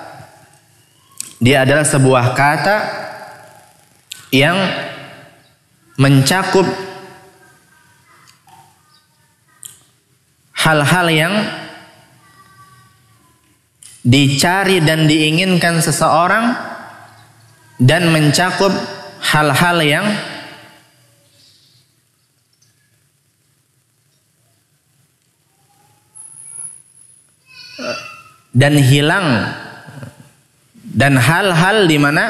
A: Dia adalah sebuah kata yang mencakup hal-hal yang dicari dan diinginkan seseorang, dan mencakup hal-hal yang dan hilang, dan hal-hal di mana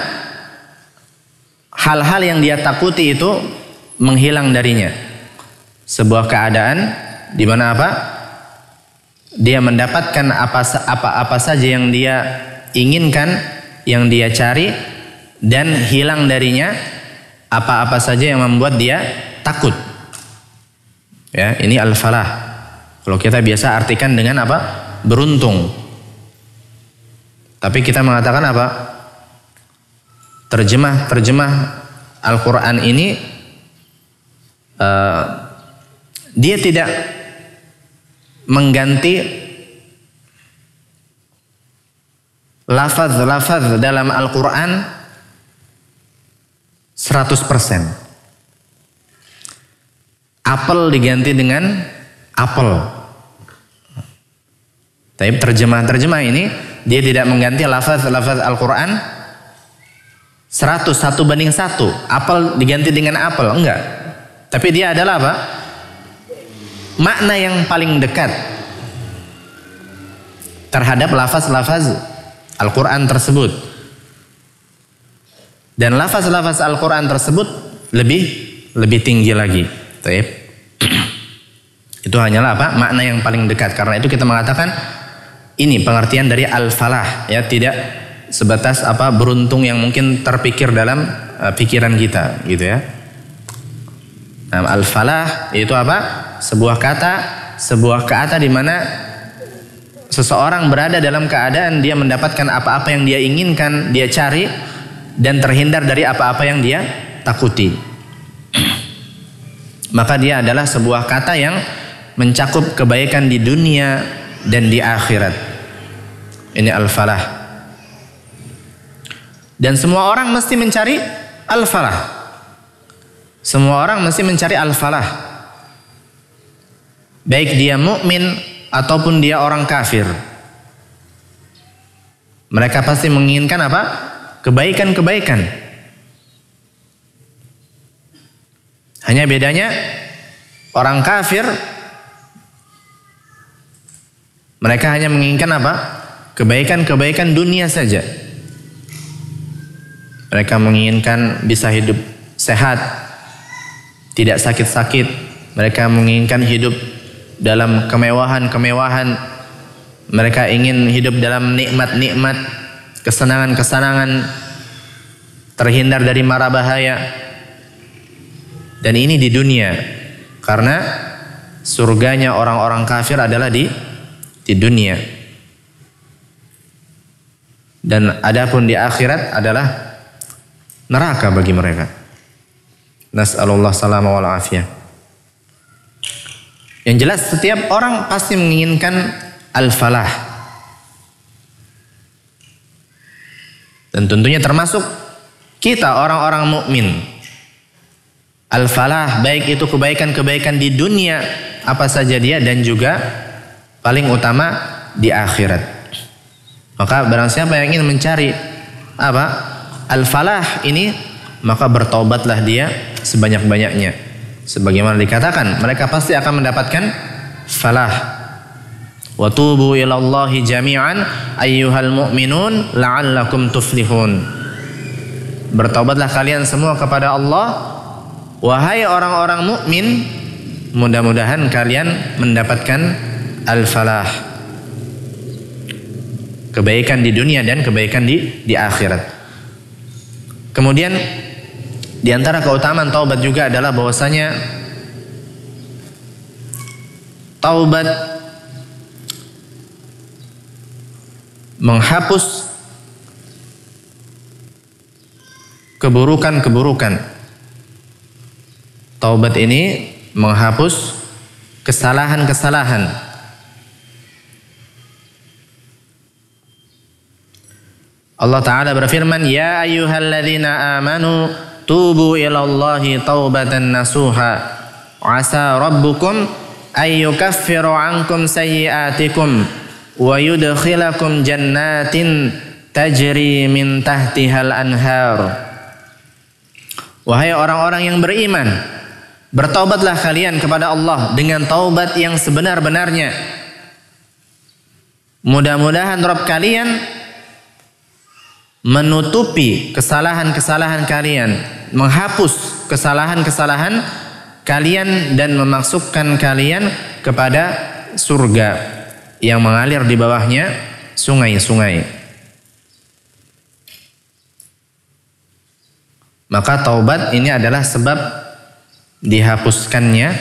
A: hal-hal yang dia takuti itu menghilang darinya. Sebuah keadaan di mana apa? Dia mendapatkan apa saja yang dia inginkan, yang dia cari, dan hilang darinya apa-apa saja yang membuat dia takut. Ya, ini al-falah. Kalau kita biasa artikan dengan apa? Beruntung. Tapi kita mengatakan apa? Terjemah Al-Quran ini dia tidak mengganti lafaz-lafaz dalam Al-Quran 100%. Apel diganti dengan apel. Tapi terjemah ini dia tidak mengganti lafaz-lafaz Al-Quran 100, 1:1. Apel diganti dengan apel, enggak. Tapi dia adalah apa? Makna yang paling dekat terhadap lafaz-lafaz Al-Quran tersebut. Dan lafaz-lafaz Al-Quran tersebut lebih tinggi lagi. Itu hanyalah apa? Makna yang paling dekat. Karena itu kita mengatakan ini pengertian dari al-falah, ya, tidak sebatas apa beruntung yang mungkin terpikir dalam pikiran kita, gitu ya. Nah, al-falah itu apa? Sebuah kata di mana seseorang berada dalam keadaan dia mendapatkan apa-apa yang dia inginkan, dia cari, dan terhindar dari apa-apa yang dia takuti. Maka dia adalah sebuah kata yang mencakup kebaikan di dunia dan di akhirat. Ini al-falah. Dan semua orang mesti mencari al-falah. Semua orang mesti mencari al-falah. Baik dia mukmin ataupun dia orang kafir. Mereka pasti menginginkan apa? Kebaikan-kebaikan. Hanya bedanya orang kafir, mereka hanya menginginkan apa? Kebaikan-kebaikan dunia saja. Mereka menginginkan bisa hidup sehat, tidak sakit-sakit. Mereka menginginkan hidup dalam kemewahan-kemewahan. Mereka ingin hidup dalam nikmat-nikmat, kesenangan-kesenangan, terhindar dari mara bahaya. Dan ini di dunia. Karena surganya orang-orang kafir adalah di dunia. Dan adapun di akhirat adalah neraka bagi mereka. Nas'alullah salama wal afiyah. Yang jelas setiap orang pasti menginginkan al-falah. Dan tentunya termasuk kita orang-orang mukmin. Al-falah baik itu kebaikan-kebaikan di dunia apa saja dia, dan juga paling utama di akhirat. Maka barang siapa yang ingin mencari apa? Al-falah ini, maka bertaubatlah dia sebanyak-banyaknya. Sebagaimana dikatakan, mereka pasti akan mendapatkan falah. Wa tubu ilallahi jami'an ayyuhal mu'minun la'allakum tuflihun. Bertaubatlah kalian semua kepada Allah, wahai orang-orang mukmin, mudah-mudahan kalian mendapatkan al-falah. Kebaikan di dunia dan kebaikan di akhirat. Kemudian di antara keutamaan taubat juga adalah bahwasanya taubat menghapus keburukan-keburukan. Taubat ini menghapus kesalahan-kesalahan. Allah Ta'ala berfirman, Ya ayyuhalladzina amanu tubu ilallahi taubatan nasuha asa rabbukum ayyukaffiru ankum sayyiatikum wa yudkhilakum jannatin tajri min tahtihal anhar. Wahai orang-orang yang beriman, bertaubatlah kalian kepada Allah dengan taubat yang sebenar-benarnya. Mudah-mudahan Rabb kalian menutupi kesalahan-kesalahan kalian, menghapus kesalahan-kesalahan kalian, dan memasukkan kalian kepada surga yang mengalir di bawahnya sungai-sungai. Maka taubat ini adalah sebab dihapuskannya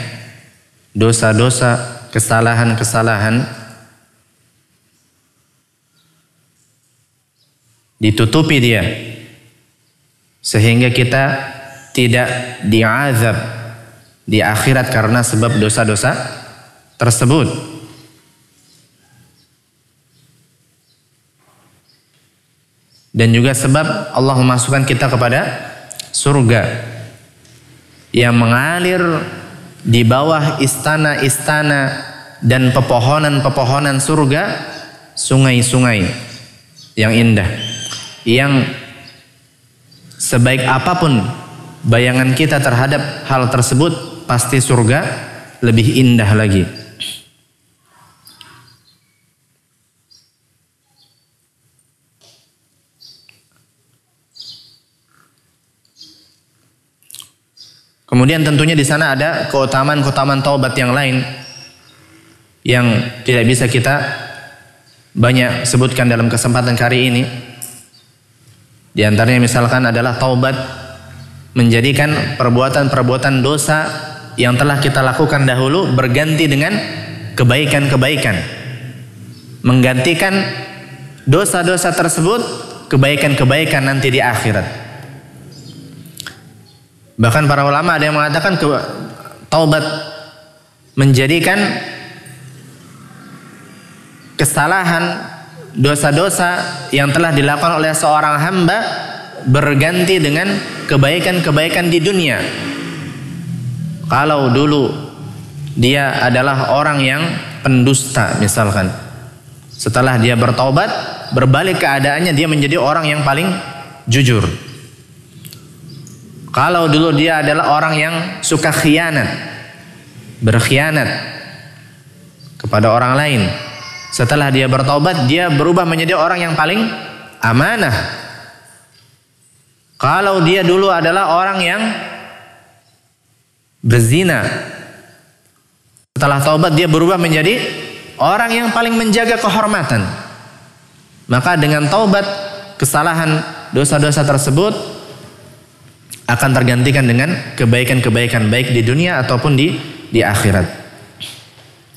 A: dosa-dosa, kesalahan-kesalahan, ditutupi dia, sehingga kita tidak diazab di akhirat karena sebab dosa-dosa tersebut. Dan juga sebab Allah memasukkan kita kepada surga yang mengalir di bawah istana-istana dan pepohonan-pepohonan surga, sungai-sungai yang indah, yang sebaik apapun bayangan kita terhadap hal tersebut, pasti surga lebih indah lagi. Kemudian tentunya di sana ada keutamaan-keutamaan taubat yang lain yang tidak bisa kita banyak sebutkan dalam kesempatan kali ini. Di antaranya misalkan adalah taubat menjadikan perbuatan-perbuatan dosa yang telah kita lakukan dahulu berganti dengan kebaikan-kebaikan, menggantikan dosa-dosa tersebut kebaikan-kebaikan nanti di akhirat. Bahkan para ulama ada yang mengatakan taubat menjadikan kesalahan, dosa-dosa yang telah dilakukan oleh seorang hamba berganti dengan kebaikan-kebaikan di dunia. Kalau dulu dia adalah orang yang pendusta misalkan, setelah dia bertaubat, berbalik keadaannya dia menjadi orang yang paling jujur. Kalau dulu dia adalah orang yang suka khianat, berkhianat kepada orang lain, setelah dia bertaubat, dia berubah menjadi orang yang paling amanah. Kalau dia dulu adalah orang yang berzina, setelah taubat dia berubah menjadi orang yang paling menjaga kehormatan. Maka dengan taubat, kesalahan, dosa-dosa tersebut akan tergantikan dengan kebaikan-kebaikan baik di dunia ataupun di akhirat.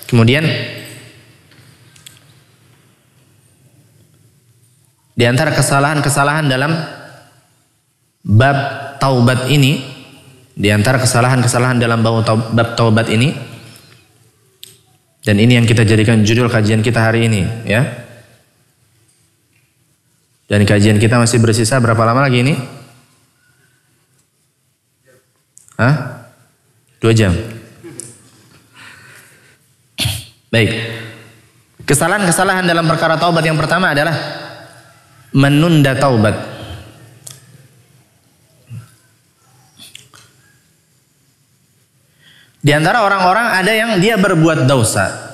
A: Kemudian di antara kesalahan-kesalahan dalam bab taubat ini, di antara kesalahan-kesalahan dalam bab taubat ini, dan ini yang kita jadikan judul kajian kita hari ini, ya. Dan kajian kita masih bersisa berapa lama lagi ini? 2 jam. Baik. Kesalahan-kesalahan dalam perkara taubat yang pertama adalah menunda taubat. Di antara orang-orang ada yang dia berbuat dosa.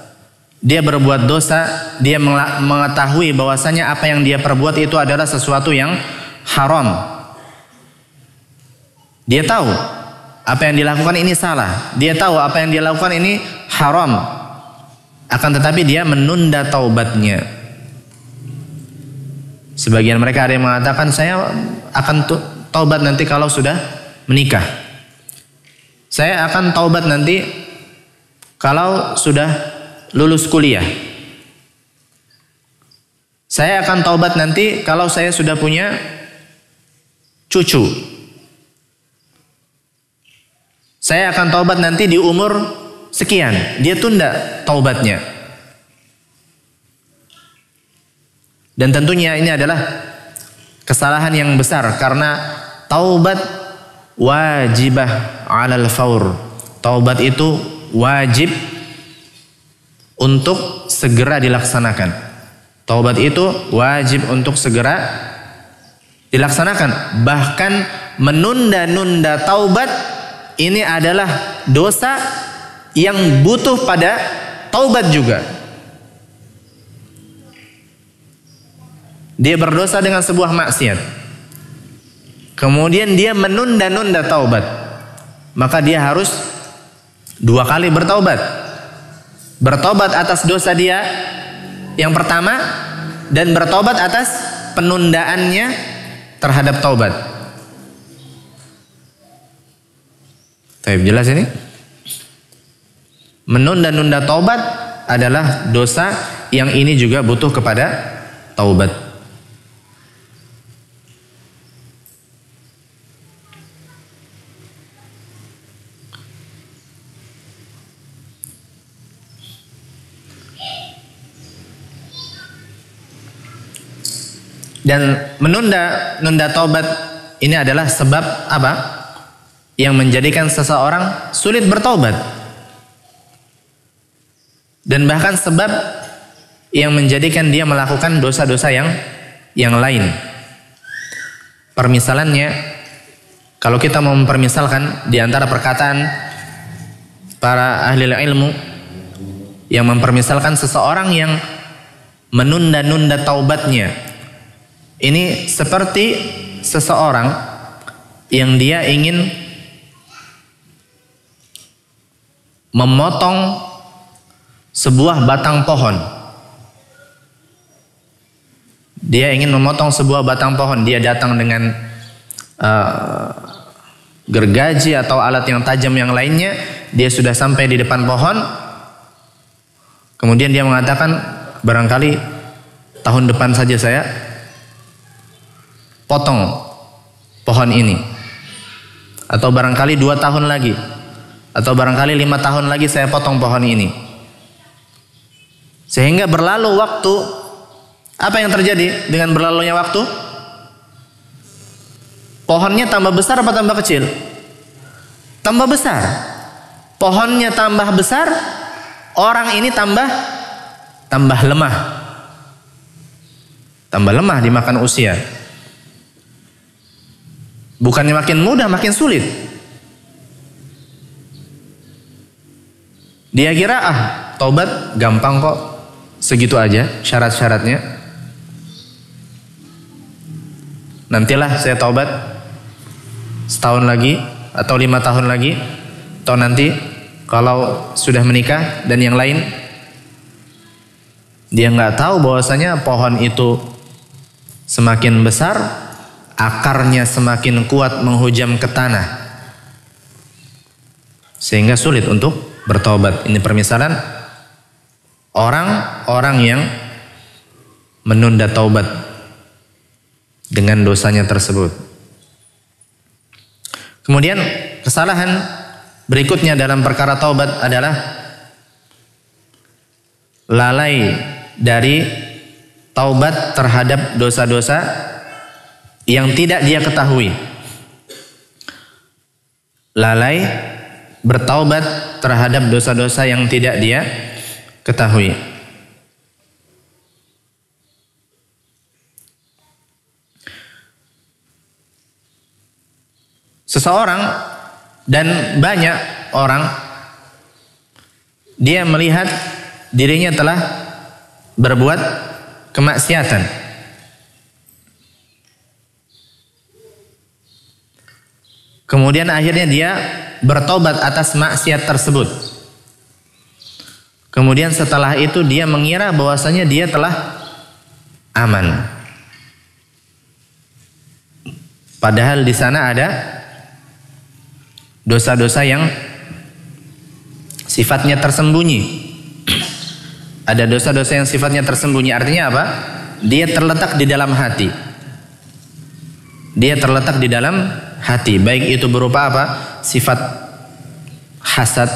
A: Dia berbuat dosa, dia mengetahui bahwasanya apa yang dia perbuat itu adalah sesuatu yang haram. Dia tahu apa yang dilakukan ini salah. Dia tahu apa yang dia lakukan ini haram. Akan tetapi dia menunda taubatnya. Sebagian mereka ada yang mengatakan saya akan taubat nanti kalau sudah menikah. Saya akan taubat nanti kalau sudah lulus kuliah. Saya akan taubat nanti kalau saya sudah punya cucu. Saya akan taubat nanti di umur sekian. Dia tunda taubatnya. Dan tentunya ini adalah kesalahan yang besar karena taubat wajibah 'alal faur. Taubat itu wajib untuk segera dilaksanakan. Taubat itu wajib untuk segera dilaksanakan. Bahkan menunda-nunda taubat ini adalah dosa yang butuh pada taubat juga. Dia berdosa dengan sebuah maksiat, kemudian dia menunda-nunda taubat, maka dia harus 2 kali bertaubat. Bertobat atas dosa dia yang pertama dan bertobat atas penundaannya terhadap taubat. Baik, jelas ini? Menunda-nunda taubat adalah dosa yang ini juga butuh kepada taubat. Dan menunda taubat ini adalah sebab apa? Yang menjadikan seseorang sulit bertaubat. Dan bahkan sebab yang menjadikan dia melakukan dosa-dosa yang lain. Permisalannya, kalau kita mau mempermisalkan di antara perkataan para ahli ilmu yang mempermisalkan seseorang yang menunda-nunda taubatnya, ini seperti seseorang yang dia ingin memotong sebuah batang pohon. Dia ingin memotong sebuah batang pohon. Dia datang dengan gergaji atau alat yang tajam yang lainnya. Dia sudah sampai di depan pohon. Kemudian dia mengatakan, barangkali tahun depan saja saya potong pohon ini, atau barangkali 2 tahun lagi, atau barangkali 5 tahun lagi saya potong pohon ini. Sehingga berlalu waktu. Apa yang terjadi dengan berlalunya waktu? Pohonnya tambah besar apa tambah kecil? Tambah besar. Pohonnya tambah besar, orang ini tambah lemah. Tambah lemah dimakan usia. Bukannya makin mudah, makin sulit. Dia kira taubat gampang kok, segitu aja syarat-syaratnya. Nantilah saya taubat setahun lagi atau 5 tahun lagi, atau nanti kalau sudah menikah dan yang lain. Dia nggak tahu bahwasanya pohon itu semakin besar, akarnya semakin kuat menghujam ke tanah, sehingga sulit untuk bertobat. Ini permisalan orang-orang yang menunda taubat dengan dosanya tersebut. Kemudian kesalahan berikutnya dalam perkara taubat adalah lalai dari taubat terhadap dosa-dosa yang tidak dia ketahui. Lalai bertaubat terhadap dosa-dosa yang tidak dia ketahui. Seseorang dan banyak orang dia melihat dirinya telah berbuat kemaksiatan. Kemudian akhirnya dia bertobat atas maksiat tersebut. Kemudian setelah itu dia mengira bahwasanya dia telah aman. Padahal di sana ada dosa-dosa yang sifatnya tersembunyi. Ada dosa-dosa yang sifatnya tersembunyi. Artinya apa? Dia terletak di dalam hati. Dia terletak di dalam hati. Baik itu berupa apa? Sifat hasad.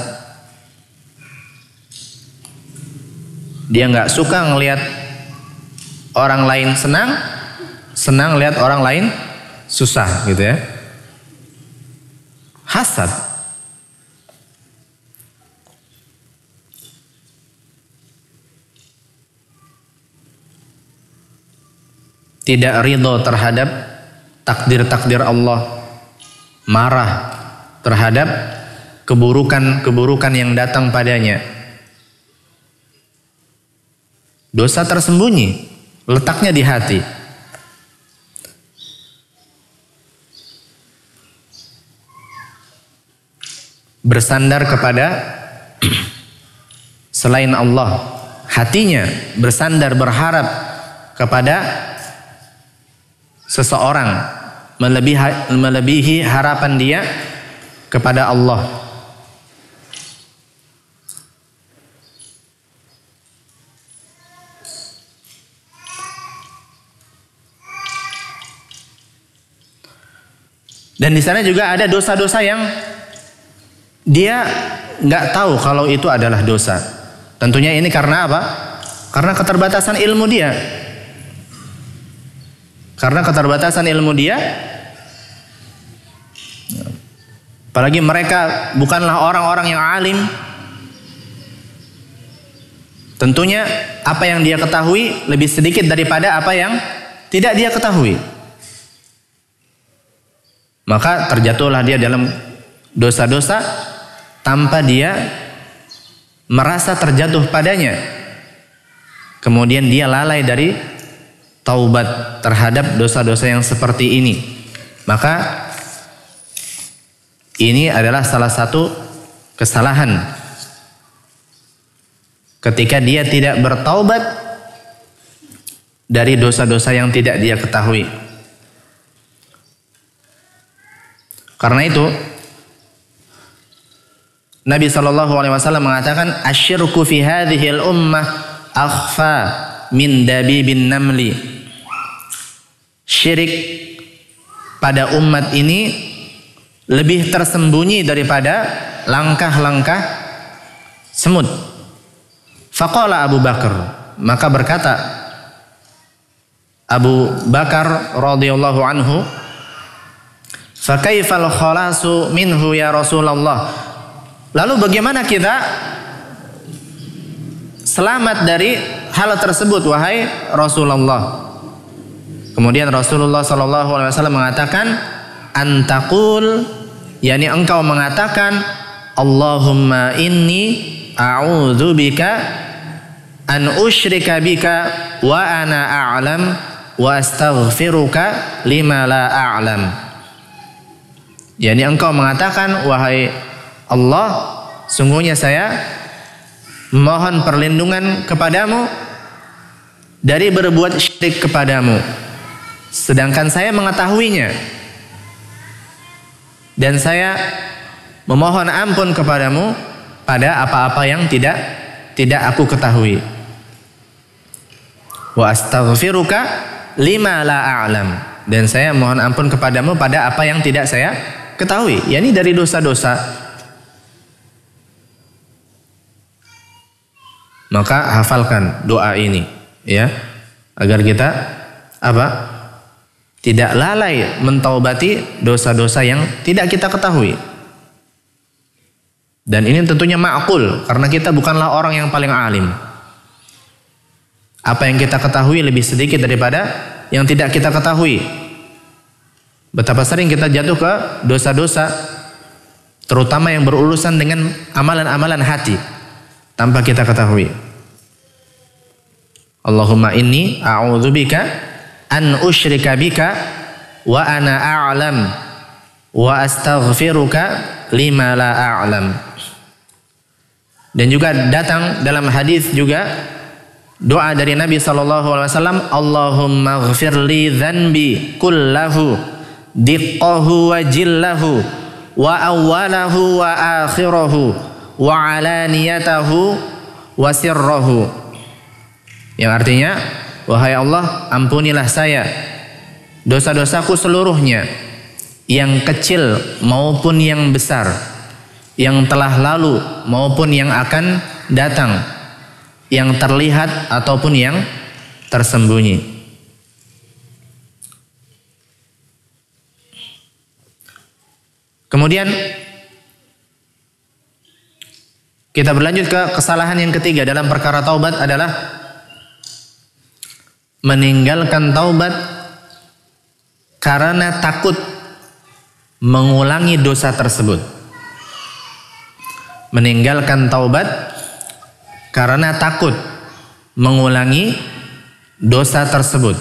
A: Dia nggak suka ngelihat orang lain senang, senang lihat orang lain susah, gitu ya. Hasad. Tidak ridho terhadap takdir-takdir Allah, marah terhadap keburukan-keburukan yang datang padanya. Dosa tersembunyi, letaknya di hati. Bersandar kepada selain Allah, hatinya bersandar berharap kepada seseorang, melebihi harapan dia kepada Allah. Dan di sana juga ada dosa-dosa yang dia nggak tahu kalau itu adalah dosa. Tentunya ini karena apa? Karena keterbatasan ilmu dia. Karena keterbatasan ilmu dia. Apalagi mereka bukanlah orang-orang yang alim. Tentunya apa yang dia ketahui lebih sedikit daripada apa yang tidak dia ketahui. Maka terjatuhlah dia dalam dosa-dosa tanpa dia merasa terjatuh padanya. Kemudian dia lalai dari taubat terhadap dosa-dosa yang seperti ini. Maka ini adalah salah satu kesalahan ketika dia tidak bertaubat dari dosa-dosa yang tidak dia ketahui. Karena itu Nabi SAW mengatakan asyirku fi hadhil ummah akhfa min dabibin namli. Syirik pada umat ini lebih tersembunyi daripada langkah-langkah semut. Faqala Abu Bakar, maka berkata Abu Bakar radhiyallahu anhu, fa kaifal khalasu minhu ya Rasulullah. Lalu bagaimana kita selamat dari hal tersebut wahai Rasulullah? Kemudian Rasulullah SAW mengatakan antakul, yakni engkau mengatakan Allahumma inni a'udzubika an usyrika bika wa ana a'lam wa astaghfiruka lima la a'lam. Yakni engkau mengatakan wahai Allah, sungguhnya saya mohon perlindungan kepadamu dari berbuat syirik kepadamu, sedangkan saya mengetahuinya, dan saya memohon ampun kepadamu pada apa-apa yang tidak tidak aku ketahui. Wa astaghfiruka lima la a'lam, dan saya mohon ampun kepadamu pada apa yang tidak saya ketahui, yakni dari dosa-dosa. Maka hafalkan doa ini ya, agar kita tidak lalai mentaubati dosa-dosa yang tidak kita ketahui. Dan ini tentunya ma'qul, karena kita bukanlah orang yang paling alim. Apa yang kita ketahui lebih sedikit daripada yang tidak kita ketahui. Betapa sering kita jatuh ke dosa-dosa, terutama yang berurusan dengan amalan-amalan hati, tanpa kita ketahui. Allahumma inni a'udzubika an usyrika bika wa ana a'lam wa astaghfiruka lima la a'lam. Dan juga datang dalam hadis juga doa dari Nabi SAW, Allahumma ghfirli dhanbi kullahu diqqahu wa jillahu wa awwalahu wa akhirahu wa alaniyatahu wa sirrahu. Yang artinya, wahai Allah, ampunilah saya dosa-dosaku seluruhnya, yang kecil maupun yang besar, yang telah lalu maupun yang akan datang, yang terlihat ataupun yang tersembunyi. Kemudian kita berlanjut ke kesalahan yang ketiga dalam perkara taubat adalah meninggalkan taubat karena takut mengulangi dosa tersebut. Meninggalkan taubat karena takut mengulangi dosa tersebut.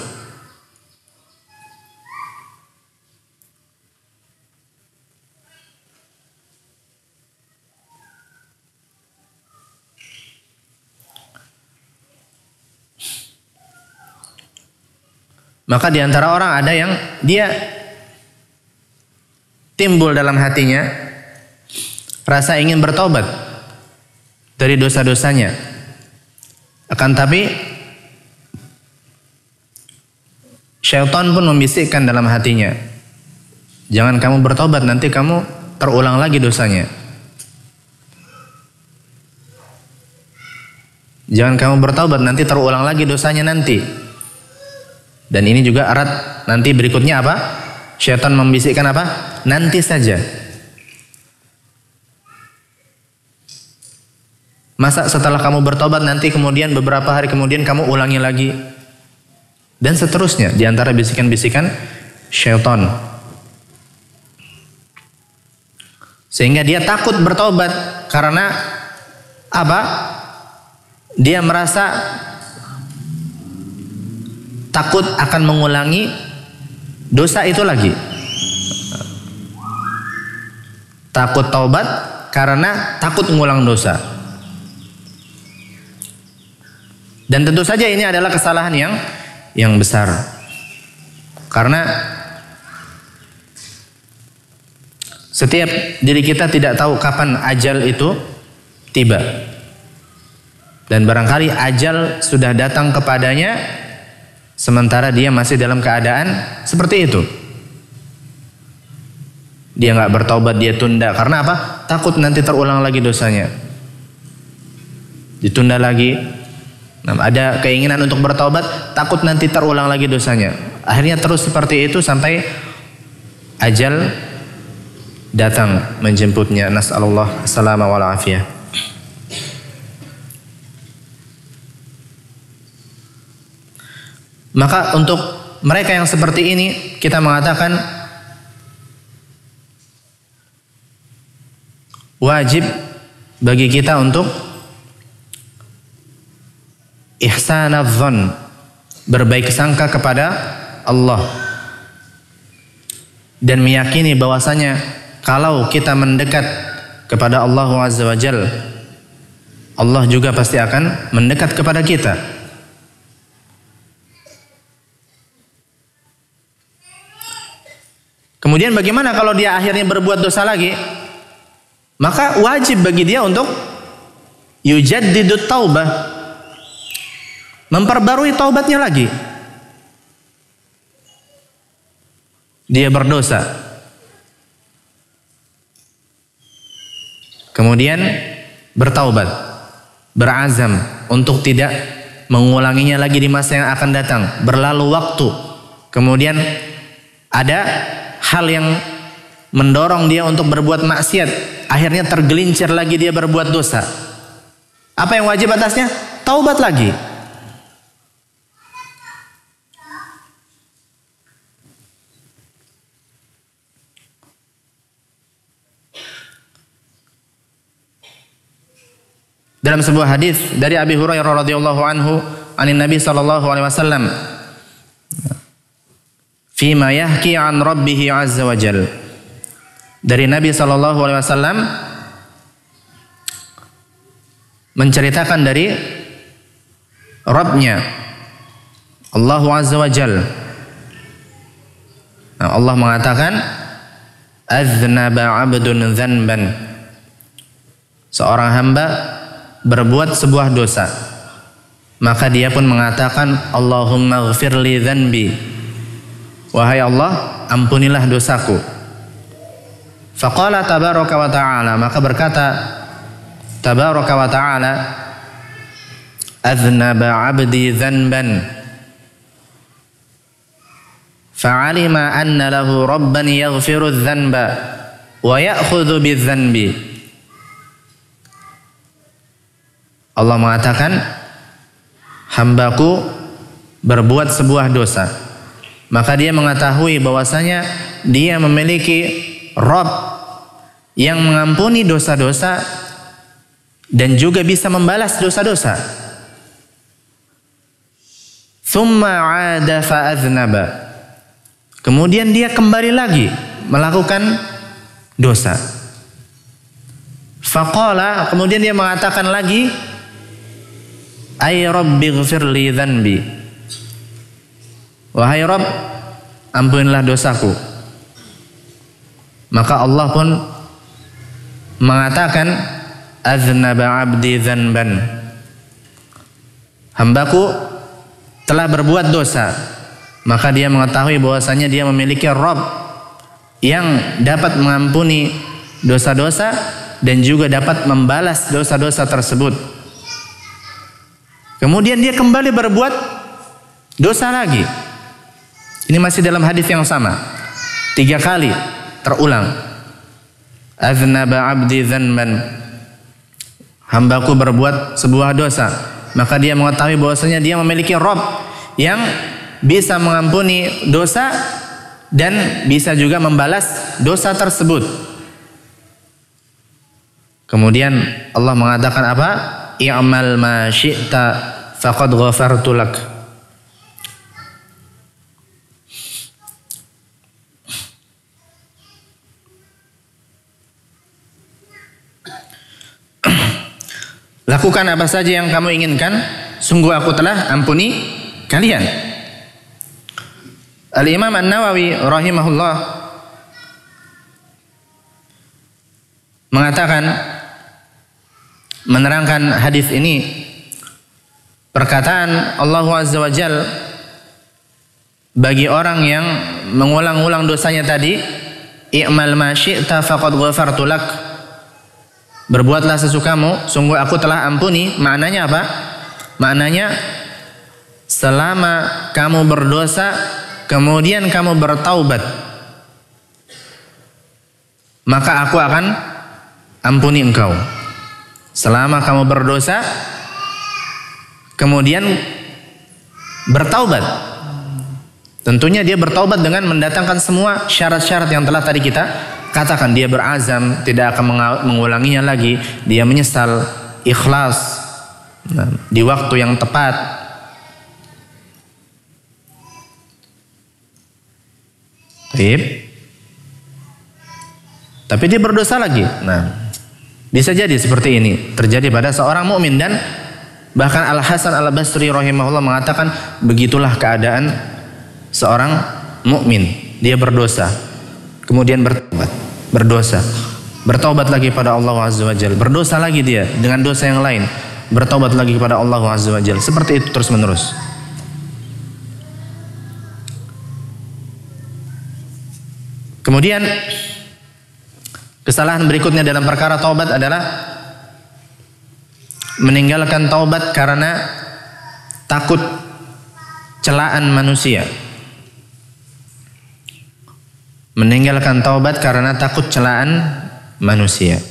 A: Maka di antara orang ada yang dia timbul dalam hatinya rasa ingin bertobat dari dosa-dosanya. Akan tapi syaitan pun membisikkan dalam hatinya, jangan kamu bertobat, nanti kamu terulang lagi dosanya. Jangan kamu bertobat, nanti terulang lagi dosanya nanti. Dan ini juga erat nanti berikutnya apa? Syaitan membisikkan apa? Nanti saja. Masa setelah kamu bertobat nanti kemudian beberapa hari kemudian kamu ulangi lagi? Dan seterusnya, di antara bisikan-bisikan syaitan. Sehingga dia takut bertobat karena apa? Dia merasa takut akan mengulangi dosa itu lagi. Takut taubat karena takut mengulang dosa. Dan tentu saja ini adalah kesalahan yang besar. Karena setiap diri kita tidak tahu kapan ajal itu tiba. Dan barangkali ajal sudah datang kepadanya sementara dia masih dalam keadaan seperti itu. Dia nggak bertobat, dia tunda. Karena apa? Takut nanti terulang lagi dosanya. Ditunda lagi. Nah, ada keinginan untuk bertobat, takut nanti terulang lagi dosanya. Akhirnya terus seperti itu sampai ajal datang menjemputnya. Nas'alullah as-salama wal afiyah. Maka untuk mereka yang seperti ini kita mengatakan wajib bagi kita untuk ihsanadz-dzan, berbaik sangka kepada Allah dan meyakini bahwasanya kalau kita mendekat kepada Allah Azza wa Jalla, Allah juga pasti akan mendekat kepada kita. Kemudian bagaimana kalau dia akhirnya berbuat dosa lagi? Maka wajib bagi dia untuk yujaddidut taubah, memperbarui taubatnya lagi. Dia berdosa, kemudian bertaubat, berazam untuk tidak mengulanginya lagi di masa yang akan datang. Berlalu waktu, kemudian ada hal yang mendorong dia untuk berbuat maksiat, akhirnya tergelincir lagi dia berbuat dosa. Apa yang wajib atasnya? Taubat lagi. Dalam sebuah hadis dari Abi Hurairah radhiyallahu anhu, anin Nabi sallallahu alaihi wasallam, fima yahki an rabbih azza wa jalla, dari Nabi sallallahu alaihi wasallam menceritakan dari Rabbnya Allah azza wa jalla. Nah, Allah mengatakan aznaba 'abdun dzanban, seorang hamba berbuat sebuah dosa, maka dia pun mengatakan Allahumma ghfirli dzanbi, wahai Allah ampunilah dosaku. Faqala tabaraka wa ta'ala, maka berkata tabaraka wa ta'ala, aznaba 'abdi dzanban fa'alima anna lahu rabban yaghfiru dzanba wa ya'khudhu bidzanbi. Allah mengatakan hambaku berbuat sebuah dosa, maka dia mengetahui bahwasanya dia memiliki Rabb yang mengampuni dosa-dosa dan juga bisa membalas dosa-dosa. Thumma 'ada fa'adznaba, kemudian dia kembali lagi melakukan dosa. Faqala, kemudian dia mengatakan lagi, ay rabbi ghfirli dzanbi, wahai Rabb ampunilah dosaku. Maka Allah pun mengatakan aznaba 'abdi dzanban, hambaku telah berbuat dosa, maka dia mengetahui bahwasanya dia memiliki Rabb yang dapat mengampuni dosa-dosa dan juga dapat membalas dosa-dosa tersebut. Kemudian dia kembali berbuat dosa lagi. Ini masih dalam hadis yang sama, 3 kali terulang. Aznaba 'abdi dzanban, hambaku berbuat sebuah dosa, maka dia mengetahui bahwasanya dia memiliki Rabb yang bisa mengampuni dosa dan bisa juga membalas dosa tersebut. Kemudian Allah mengatakan apa? I'mal ma syi'ta faqad ghafartu lak. Lakukan apa saja yang kamu inginkan, sungguh aku telah ampuni kalian. Al-Imam An-Nawawi rahimahullah mengatakan, menerangkan hadis ini, perkataan Allah Azza wa Jal bagi orang yang mengulang-ulang dosanya tadi, i'mal ma syi'ta faqad ghafartu lak, berbuatlah sesukamu, sungguh aku telah ampuni. Maknanya apa? Maknanya selama kamu berdosa kemudian kamu bertaubat, maka aku akan ampuni engkau. Selama kamu berdosa kemudian bertaubat, tentunya dia bertaubat dengan mendatangkan semua syarat-syarat yang telah tadi kita katakan. Dia berazam tidak akan mengulanginya lagi, dia menyesal, ikhlas di waktu yang tepat. Tapi dia berdosa lagi. Nah, bisa jadi seperti ini terjadi pada seorang mukmin, dan bahkan Al-Hasan Al-Basri rahimahullah mengatakan begitulah keadaan seorang mukmin. Dia berdosa, kemudian bertobat, berdosa, bertaubat lagi pada Allah Azza wa Jalla, berdosa lagi dia dengan dosa yang lain, bertaubat lagi kepada Allah Azza wa Jalla. Seperti itu terus menerus. Kemudian kesalahan berikutnya dalam perkara taubat adalah meninggalkan taubat karena takut celaan manusia. Meninggalkan taubat karena takut celaan manusia.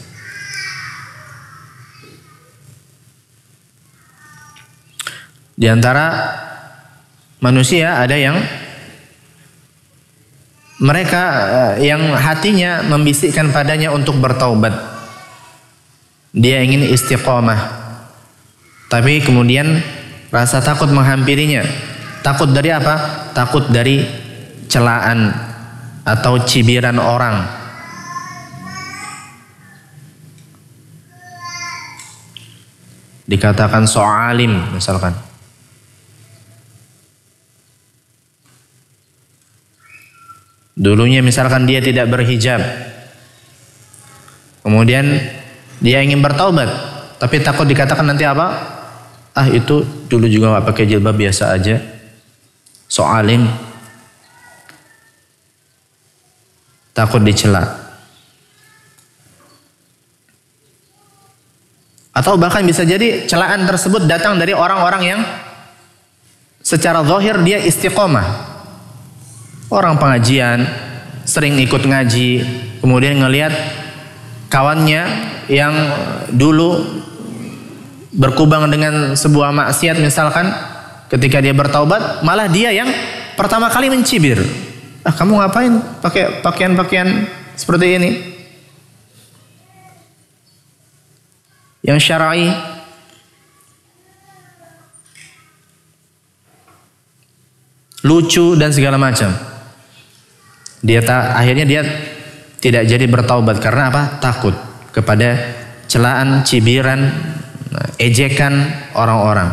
A: Di antara manusia ada yang mereka yang hatinya membisikkan padanya untuk bertaubat. Dia ingin istiqomah, tapi kemudian rasa takut menghampirinya. Takut dari apa? Takut dari celaan atau cibiran orang. Dikatakan so'alim misalkan. Dulunya misalkan dia tidak berhijab, kemudian dia ingin bertaubat, tapi takut dikatakan nanti apa? Ah, itu dulu juga nggak pakai jilbab, biasa aja, so'alim. Takut dicela. Atau bahkan bisa jadi celaan tersebut datang dari orang-orang yang secara zahir dia istiqomah. Orang pengajian, sering ikut ngaji, kemudian ngelihat kawannya yang dulu berkubang dengan sebuah maksiat misalkan, ketika dia bertaubat, malah dia yang pertama kali mencibir. Ah, kamu ngapain pakai pakaian-pakaian seperti ini? Yang syar'i. Lucu dan segala macam. Akhirnya dia tidak jadi bertaubat karena apa? Takut kepada celaan, cibiran, ejekan orang-orang.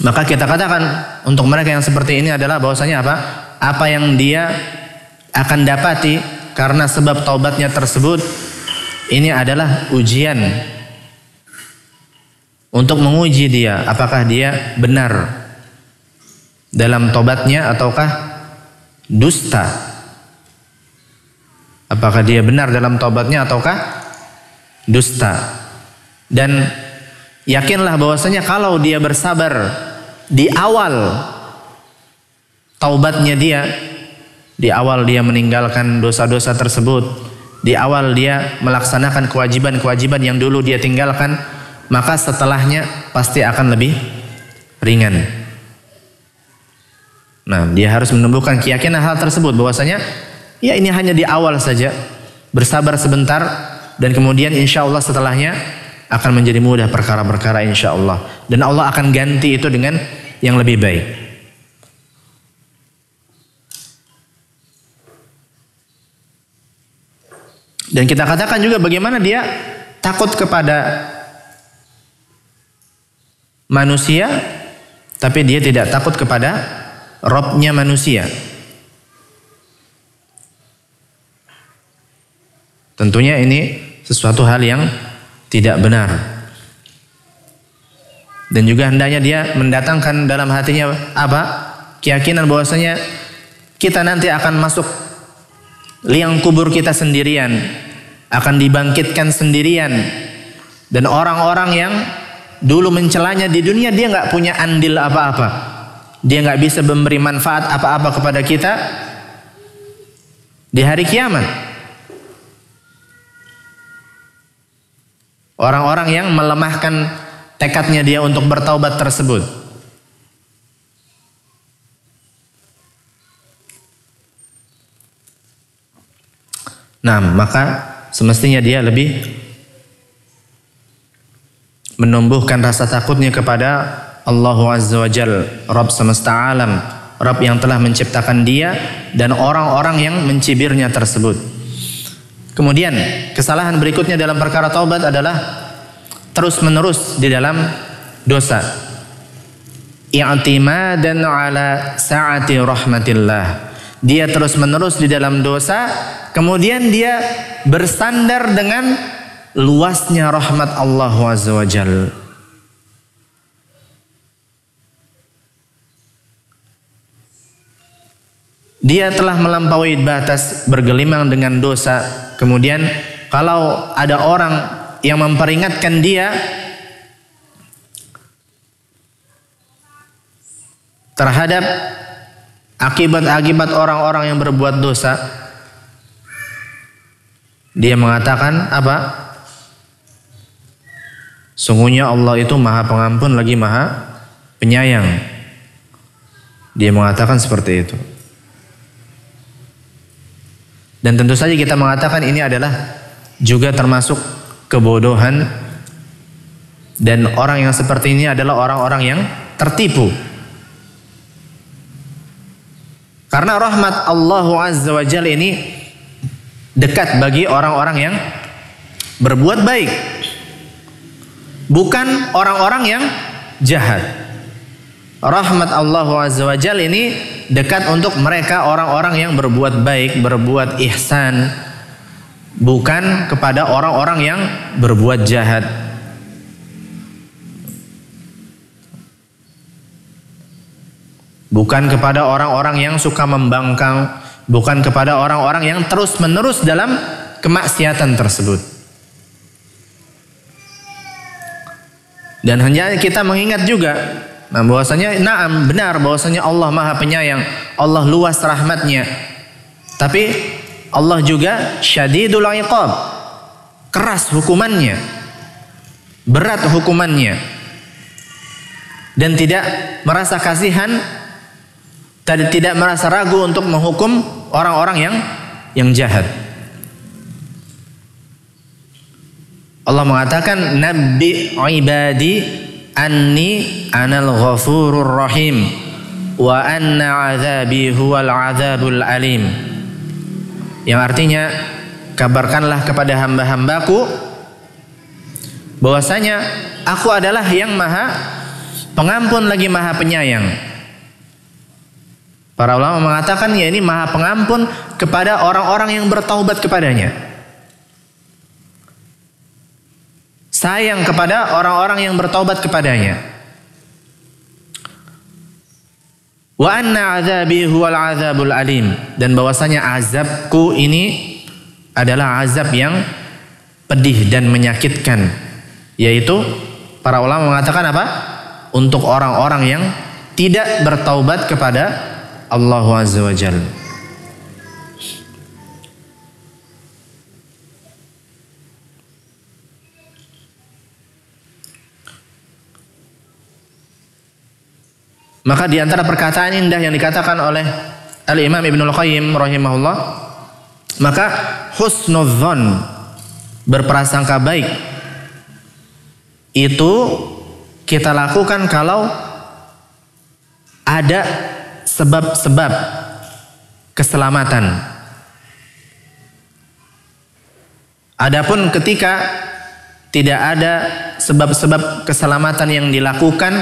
A: Maka kita katakan untuk mereka yang seperti ini adalah bahwasanya apa? Apa yang dia akan dapati karena sebab taubatnya tersebut ini adalah ujian untuk menguji dia, apakah dia benar dalam tobatnya ataukah dusta. Apakah dia benar dalam tobatnya ataukah dusta. Dan yakinlah bahwasanya kalau dia bersabar di awal taubatnya dia, di awal dia meninggalkan dosa-dosa tersebut, di awal dia melaksanakan kewajiban-kewajiban yang dulu dia tinggalkan, maka setelahnya pasti akan lebih ringan. Nah, dia harus menumbuhkan keyakinan hal tersebut bahwasanya ya ini hanya di awal saja, bersabar sebentar dan kemudian insya Allah setelahnya akan menjadi mudah perkara-perkara insya Allah, dan Allah akan ganti itu dengan yang lebih baik. Dan kita katakan juga bagaimana dia takut kepada manusia, tapi dia tidak takut kepada Robnya manusia. Tentunya ini sesuatu hal yang tidak benar. Dan juga hendaknya dia mendatangkan dalam hatinya apa? Keyakinan bahwasanya kita nanti akan masuk liang kubur kita sendirian, akan dibangkitkan sendirian, dan orang-orang yang dulu mencelanya di dunia dia nggak punya andil apa-apa, dia nggak bisa memberi manfaat apa-apa kepada kita di hari kiamat. Orang-orang yang melemahkan tekadnya dia untuk bertaubat tersebut. Nah, maka semestinya dia lebih menumbuhkan rasa takutnya kepada Allah Azza wa Jalla, Rabb semesta alam, Rabb yang telah menciptakan dia dan orang-orang yang mencibirnya tersebut. Kemudian kesalahan berikutnya dalam perkara taubat adalah terus menerus di dalam dosa. i'timadan ala sa'ati rahmatillah. Dia terus-menerus di dalam dosa, kemudian dia bersandar dengan luasnya rahmat Allah Azza wa Jalla. Dia telah melampaui batas, bergelimang dengan dosa. Kemudian kalau ada orang yang memperingatkan dia terhadap akibat-akibat orang-orang yang berbuat dosa, dia mengatakan apa? Sungguhnya Allah itu Maha Pengampun lagi Maha Penyayang. Dia mengatakan seperti itu. Dan tentu saja kita mengatakan ini adalah juga termasuk kebodohan, dan orang yang seperti ini adalah orang-orang yang tertipu. Karena rahmat Allah Azza wa Jalla ini dekat bagi orang-orang yang berbuat baik, bukan orang-orang yang jahat. Rahmat Allah Azza wa Jalla ini dekat untuk mereka orang-orang yang berbuat baik, berbuat ihsan, bukan kepada orang-orang yang berbuat jahat. Bukan kepada orang-orang yang suka membangkang, bukan kepada orang-orang yang terus-menerus dalam kemaksiatan tersebut. Dan hanya kita mengingat juga bahwasanya benar bahwasanya Allah Maha Penyayang, Allah luas rahmatnya. Tapi Allah juga syadidul iqab, keras hukumannya, berat hukumannya, dan tidak merasa kasihan, tidak merasa ragu untuk menghukum orang-orang yang jahat. Allah mengatakan, nabbi ibadi anni anal ghafurur rahim wa anna azabi huwal azabul alim. Yang artinya, kabarkanlah kepada hamba-hambaku bahwasanya aku adalah yang Maha Pengampun lagi Maha Penyayang. Para ulama mengatakan ya ini Maha Pengampun kepada orang-orang yang bertaubat kepadanya. Sayang kepada orang-orang yang bertaubat kepadanya. Wa anna azabi huwal azabul alim, dan bahwasanya azabku ini adalah azab yang pedih dan menyakitkan, yaitu para ulama mengatakan apa? Untuk orang-orang yang tidak bertaubat kepada Allah Azza wa Jalla. Maka di antara perkataan indah yang dikatakan oleh Al-Imam Ibnul Qayyim rahimahullah, maka husnudzon, berprasangka baik, itu kita lakukan kalau ada sebab-sebab keselamatan. Adapun ketika tidak ada sebab-sebab keselamatan yang dilakukan,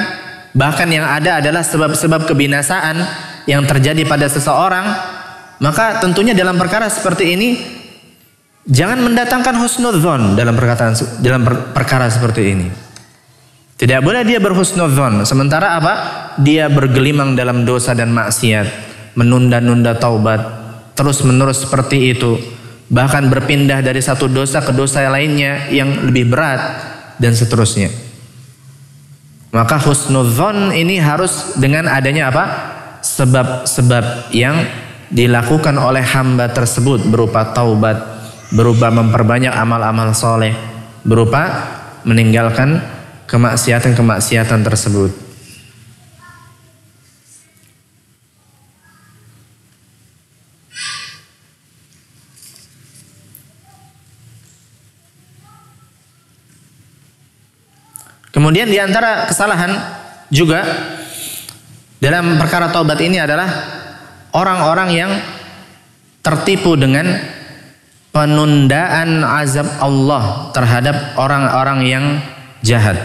A: bahkan yang ada adalah sebab-sebab kebinasaan yang terjadi pada seseorang, maka tentunya dalam perkara seperti ini jangan mendatangkan husnudzon dalam perkara seperti ini. Tidak boleh dia berhusnudzon sementara apa? Dia bergelimang dalam dosa dan maksiat, menunda-nunda taubat, terus-menerus seperti itu, bahkan berpindah dari satu dosa ke dosa lainnya yang lebih berat dan seterusnya. Maka husnudzon ini harus dengan adanya apa? Sebab-sebab yang dilakukan oleh hamba tersebut, berupa taubat, berupa memperbanyak amal-amal soleh, berupa meninggalkan kemaksiatan-kemaksiatan tersebut. Kemudian di antara kesalahan juga dalam perkara taubat ini adalah orang-orang yang tertipu dengan penundaan azab Allah terhadap orang-orang yang jahat.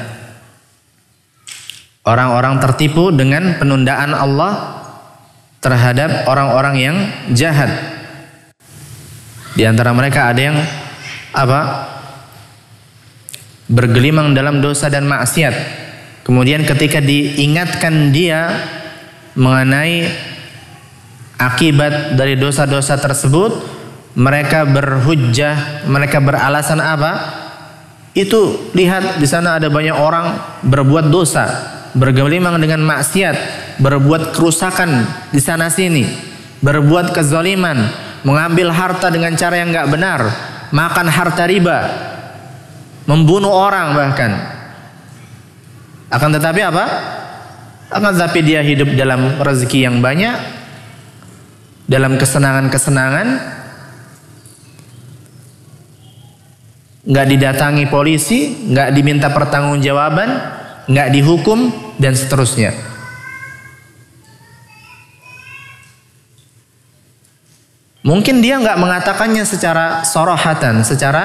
A: Orang-orang tertipu dengan penundaan Allah terhadap orang-orang yang jahat. Di antara mereka ada yang bergelimang dalam dosa dan maksiat. Kemudian ketika diingatkan dia mengenai akibat dari dosa-dosa tersebut, mereka berhujjah, mereka beralasan Itu lihat di sana ada banyak orang berbuat dosa, bergelimang dengan maksiat, berbuat kerusakan di sana sini, berbuat kezaliman, mengambil harta dengan cara yang enggak benar, makan harta riba, membunuh orang bahkan. Akan tetapi Akan tetapi dia hidup dalam rezeki yang banyak, dalam kesenangan-kesenangan, nggak didatangi polisi, nggak diminta pertanggungjawaban, nggak dihukum dan seterusnya. Mungkin dia nggak mengatakannya secara sorohatan, secara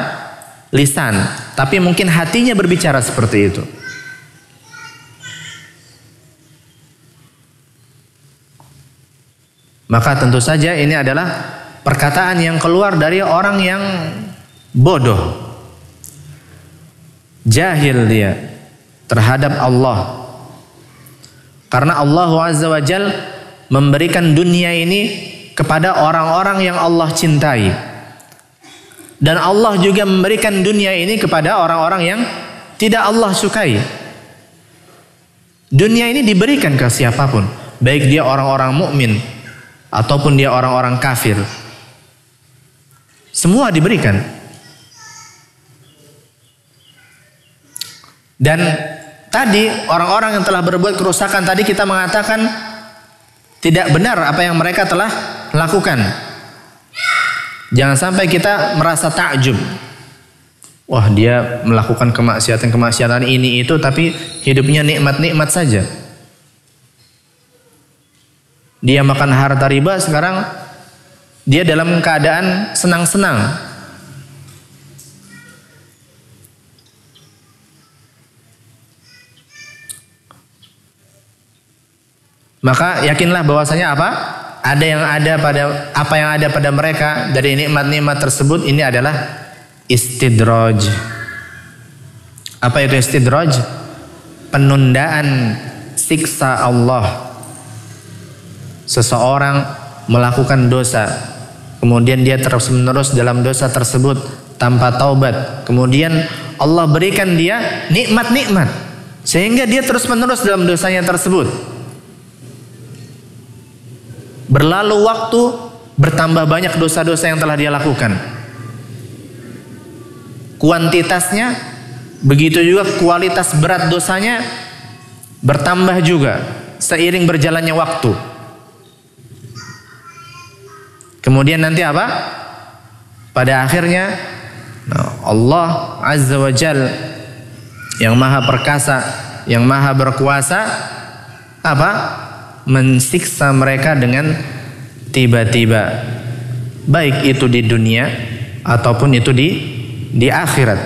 A: lisan, tapi mungkin hatinya berbicara seperti itu. Maka tentu saja ini adalah perkataan yang keluar dari orang yang bodoh, jahil dia terhadap Allah. Karena Allah Azza wa Jal memberikan dunia ini kepada orang-orang yang Allah cintai, dan Allah juga memberikan dunia ini kepada orang-orang yang tidak Allah sukai. Dunia ini diberikan ke siapapun, baik dia orang-orang mukmin ataupun dia orang-orang kafir, semua diberikan. Dan tadi orang-orang yang telah berbuat kerusakan tadi kita mengatakan tidak benar apa yang mereka telah lakukan. Jangan sampai kita merasa takjub, wah dia melakukan kemaksiatan ini itu tapi hidupnya nikmat-nikmat saja. Dia makan harta riba, sekarang dia dalam keadaan senang-senang. Maka yakinlah bahwasanya apa yang ada pada mereka dari nikmat-nikmat tersebut ini adalah istidraj. Apa itu istidraj? Penundaan siksa Allah. Seseorang melakukan dosa, kemudian dia terus-menerus dalam dosa tersebut tanpa taubat, kemudian Allah berikan dia nikmat-nikmat sehingga dia terus-menerus dalam dosanya tersebut. Berlalu waktu, bertambah banyak dosa-dosa yang telah dia lakukan. Kuantitasnya, begitu juga kualitas berat dosanya bertambah juga seiring berjalannya waktu. Kemudian nanti pada akhirnya Allah Azza wa Jal yang maha perkasa, yang maha berkuasa mensiksa mereka dengan tiba-tiba, baik itu di dunia ataupun itu di akhirat.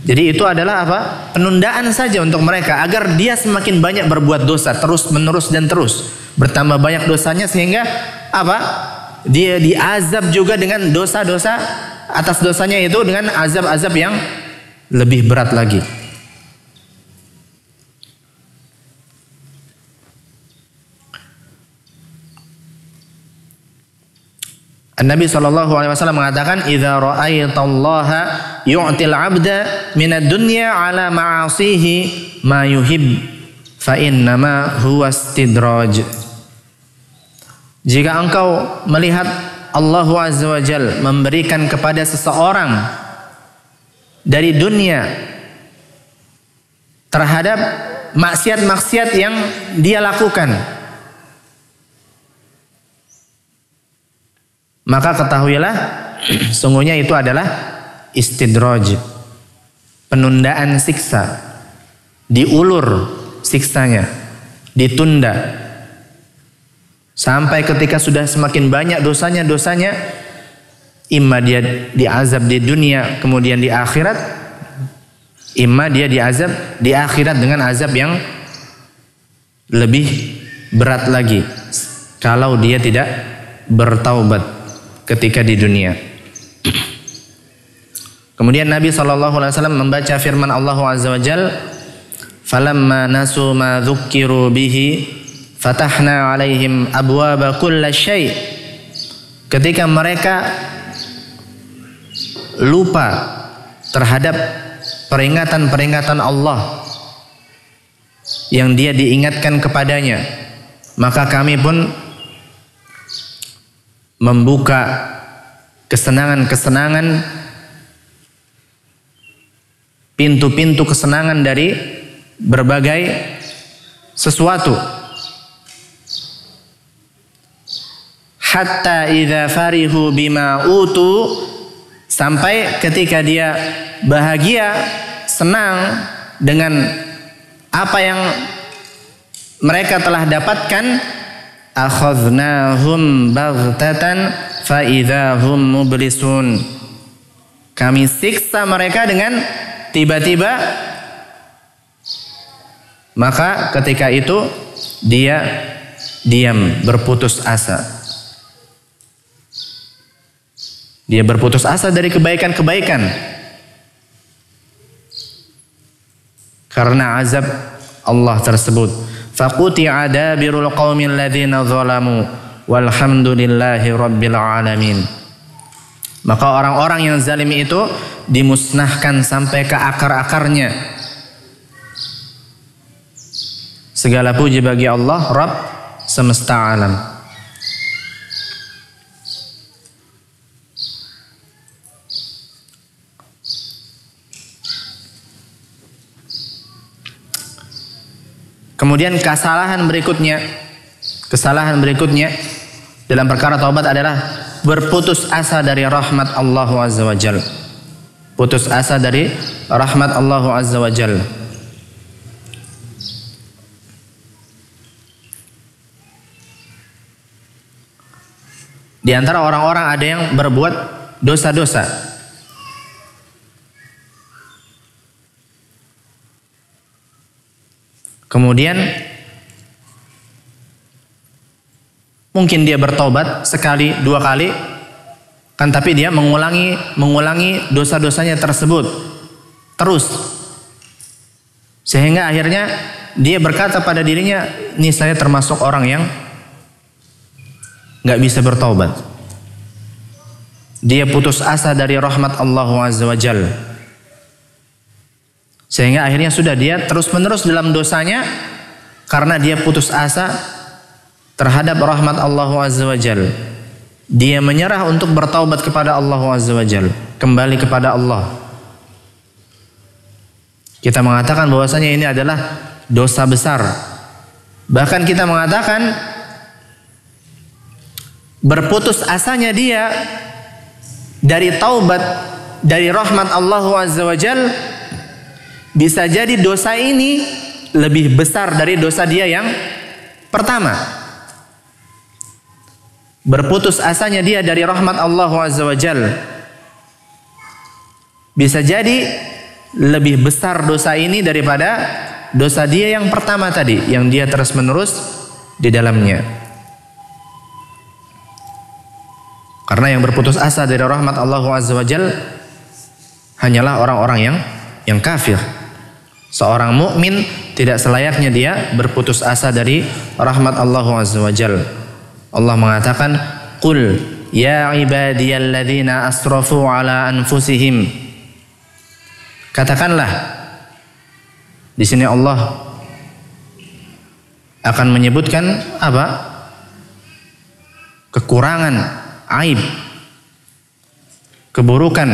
A: Jadi itu adalah penundaan saja untuk mereka agar dia semakin banyak berbuat dosa terus menerus dan terus bertambah banyak dosanya, sehingga dia diazab juga dengan dosa-dosa atas dosanya itu dengan azab-azab yang lebih berat lagi. Nabi SAW mengatakan, "Idza ra'aitallaha yu'til 'abda minad dunya 'ala ma'asihi ma yuhib fa innama huwa istidraj." Jika engkau melihat Allah Azza wa Jal memberikan kepada seseorang dari dunia terhadap maksiat-maksiat yang dia lakukan, maka ketahuilah sungguhnya itu adalah istidraj, penundaan siksa, diulur siksanya, ditunda sampai ketika sudah semakin banyak dosanya, imma dia diazab di dunia kemudian di akhirat, Imma dia diazab di akhirat dengan azab yang lebih berat lagi kalau dia tidak bertaubat ketika di dunia. Kemudian Nabi SAW membaca firman Allah Azza wa Jal, falamma nasu ma dzukkiru bihi fatahna alaihim abwaba kulli syai'. Ketika mereka lupa terhadap peringatan-peringatan Allah yang dia diingatkan kepadanya, maka kami pun membuka kesenangan-kesenangan, pintu-pintu kesenangan dari berbagai sesuatu. Hatta idza farihu bima utu, sampai ketika dia bahagia, senang dengan apa yang mereka telah dapatkan, akhadnahum baghtatan fa idza hum mublisun. Kami siksa mereka dengan tiba-tiba, maka ketika itu dia diam, berputus asa. Dia berputus asa dari kebaikan-kebaikan karena azab Allah tersebut. Faquti'a dabirul qaumil ladzina zalamu walhamdulillahi rabbil alamin. Maka orang-orang yang zalim itu dimusnahkan sampai ke akar-akarnya. Segala puji bagi Allah, Rabb semesta alam. Kemudian kesalahan berikutnya dalam perkara taubat adalah berputus asa dari rahmat Allah Azza wa Jalla. Putus asa dari rahmat Allah Azza wa Jalla. Di antara orang-orang ada yang berbuat dosa-dosa. Kemudian mungkin dia bertobat sekali, dua kali, kan, tapi dia mengulangi dosa-dosanya tersebut terus, sehingga akhirnya dia berkata pada dirinya, ini saya termasuk orang yang nggak bisa bertobat. Dia putus asa dari rahmat Allah Azza wa Jalla. Sehingga akhirnya sudah dia terus-menerus dalam dosanya karena dia putus asa terhadap rahmat Allah Azza wa Jalla. Dia menyerah untuk bertaubat kepada Allah Azza wa Jalla, kembali kepada Allah. Kita mengatakan bahwasanya ini adalah dosa besar. Bahkan kita mengatakan berputus asanya dia dari taubat, dari rahmat Allah Azza wa Jalla, bisa jadi dosa ini lebih besar dari dosa dia yang pertama. Berputus asanya dia dari rahmat Allah Azza wa Jalla, bisa jadi lebih besar dosa ini daripada dosa dia yang pertama tadi, yang dia terus menerus di dalamnya. Karena yang berputus asa dari rahmat Allah Azza wa Jalla hanyalah orang-orang yang kafir. Seorang mukmin tidak selayaknya dia berputus asa dari rahmat Allah Azza wa Jalla. Allah mengatakan, "Qul ya ibadiyalladzina asrafu ala anfusihim." Katakanlah, di sini Allah akan menyebutkan apa? Kekurangan, aib, keburukan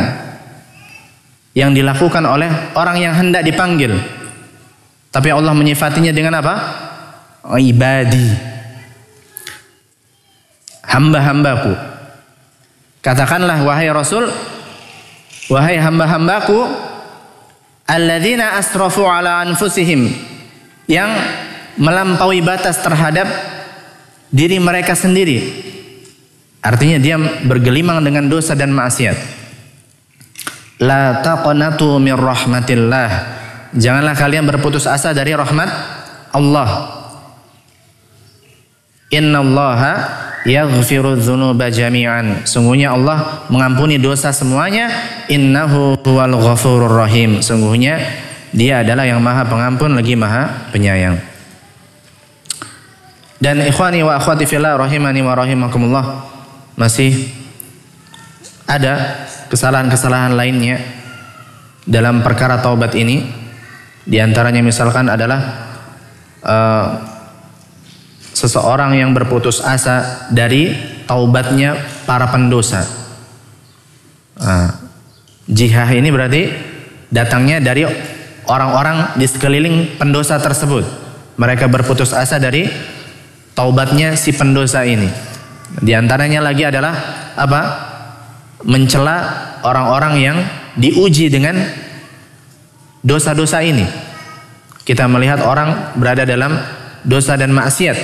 A: yang dilakukan oleh orang yang hendak dipanggil. Tapi Allah menyifatinya dengan apa? Ibadi, hamba-hambaku. Katakanlah wahai Rasul, wahai hamba-hambaku, alladzina asrafu ala anfusihim, yang melampaui batas terhadap diri mereka sendiri. Artinya dia bergelimang dengan dosa dan maksiat. La taqnatu min rahmatillah. Janganlah kalian berputus asa dari rahmat Allah. Innallaha yaghfiru dzunuba jami'an. Sungguhnya Allah mengampuni dosa semuanya. Innahu huwal ghafurur rahim. Sungguhnya Dia adalah yang Maha Pengampun lagi Maha Penyayang. Dan ikhwani wa akhwati fillah rahimani wa rahimakumullah, masih ada kesalahan-kesalahan lainnya dalam perkara taubat ini. Di antaranya misalkan adalah seseorang yang berputus asa dari taubatnya para pendosa. Jihah ini berarti datangnya dari orang-orang di sekeliling pendosa tersebut. Mereka berputus asa dari taubatnya si pendosa ini. Di antaranya lagi adalah apa? Mencela orang-orang yang diuji dengan dosa-dosa ini. Kita melihat orang berada dalam dosa dan maksiat,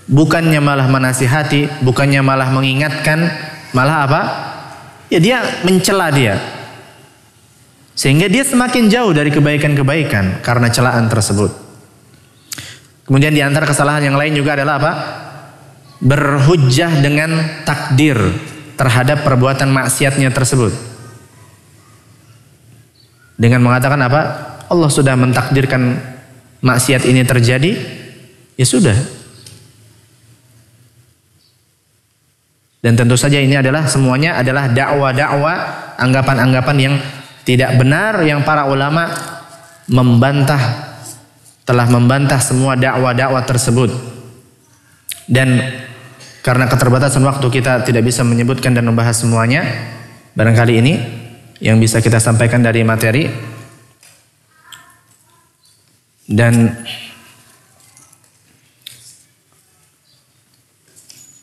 A: bukannya malah menasihati, bukannya malah mengingatkan, malah apa? Ya dia mencela dia, sehingga dia semakin jauh dari kebaikan-kebaikan karena celaan tersebut. Kemudian di antara kesalahan yang lain juga adalah apa? Berhujjah dengan takdir terhadap perbuatan maksiatnya tersebut, dengan mengatakan apa? Allah sudah mentakdirkan maksiat ini terjadi, ya sudah. Dan tentu saja ini adalah semuanya adalah dakwah-dakwah, anggapan-anggapan yang tidak benar, yang para ulama telah membantah semua dakwah-dakwah tersebut. Dan karena keterbatasan waktu kita tidak bisa menyebutkan dan membahas semuanya. Barangkali ini yang bisa kita sampaikan dari materi. Dan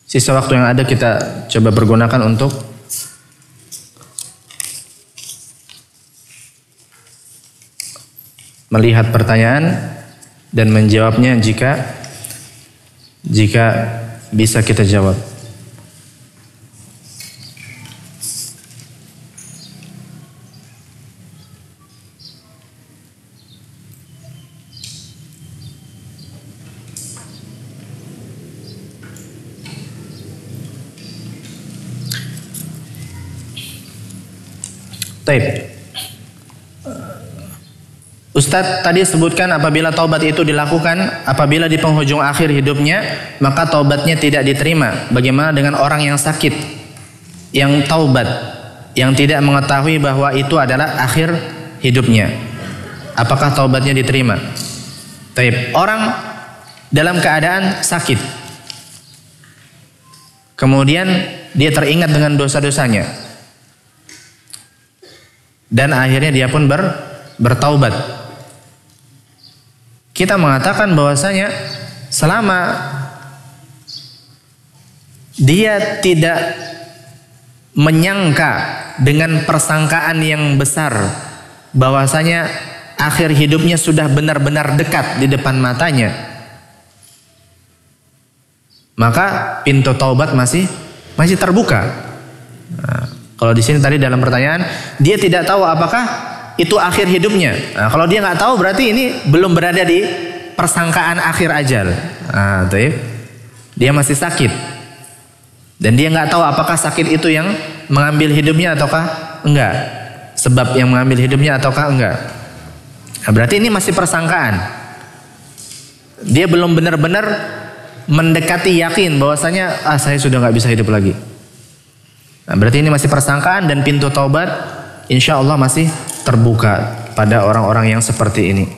A: sisa waktu yang ada kita coba pergunakan untuk melihat pertanyaan dan menjawabnya jika bisa kita jawab. Baik. Ustadz tadi sebutkan apabila taubat itu dilakukan apabila di penghujung akhir hidupnya, maka taubatnya tidak diterima. Bagaimana dengan orang yang sakit, yang taubat, yang tidak mengetahui bahwa itu adalah akhir hidupnya? Apakah taubatnya diterima? Taib. Orang dalam keadaan sakit, kemudian dia teringat dengan dosa-dosanya, dan akhirnya dia pun bertaubat. Kita mengatakan bahwasanya selama dia tidak menyangka dengan persangkaan yang besar bahwasanya akhir hidupnya sudah benar-benar dekat di depan matanya, maka pintu taubat masih terbuka. Nah, kalau di sini tadi dalam pertanyaan dia tidak tahu apakah itu akhir hidupnya. Nah, kalau dia nggak tahu berarti ini belum berada di persangkaan akhir ajal. Nah, dia masih sakit dan dia nggak tahu apakah sakit itu yang mengambil hidupnya ataukah enggak, sebab yang mengambil hidupnya ataukah enggak. Nah, berarti ini masih persangkaan. Dia belum benar-benar mendekati yakin bahwasanya saya sudah nggak bisa hidup lagi. Nah, berarti ini masih persangkaan dan pintu taubat insya Allah masih terbuka pada orang-orang yang seperti ini.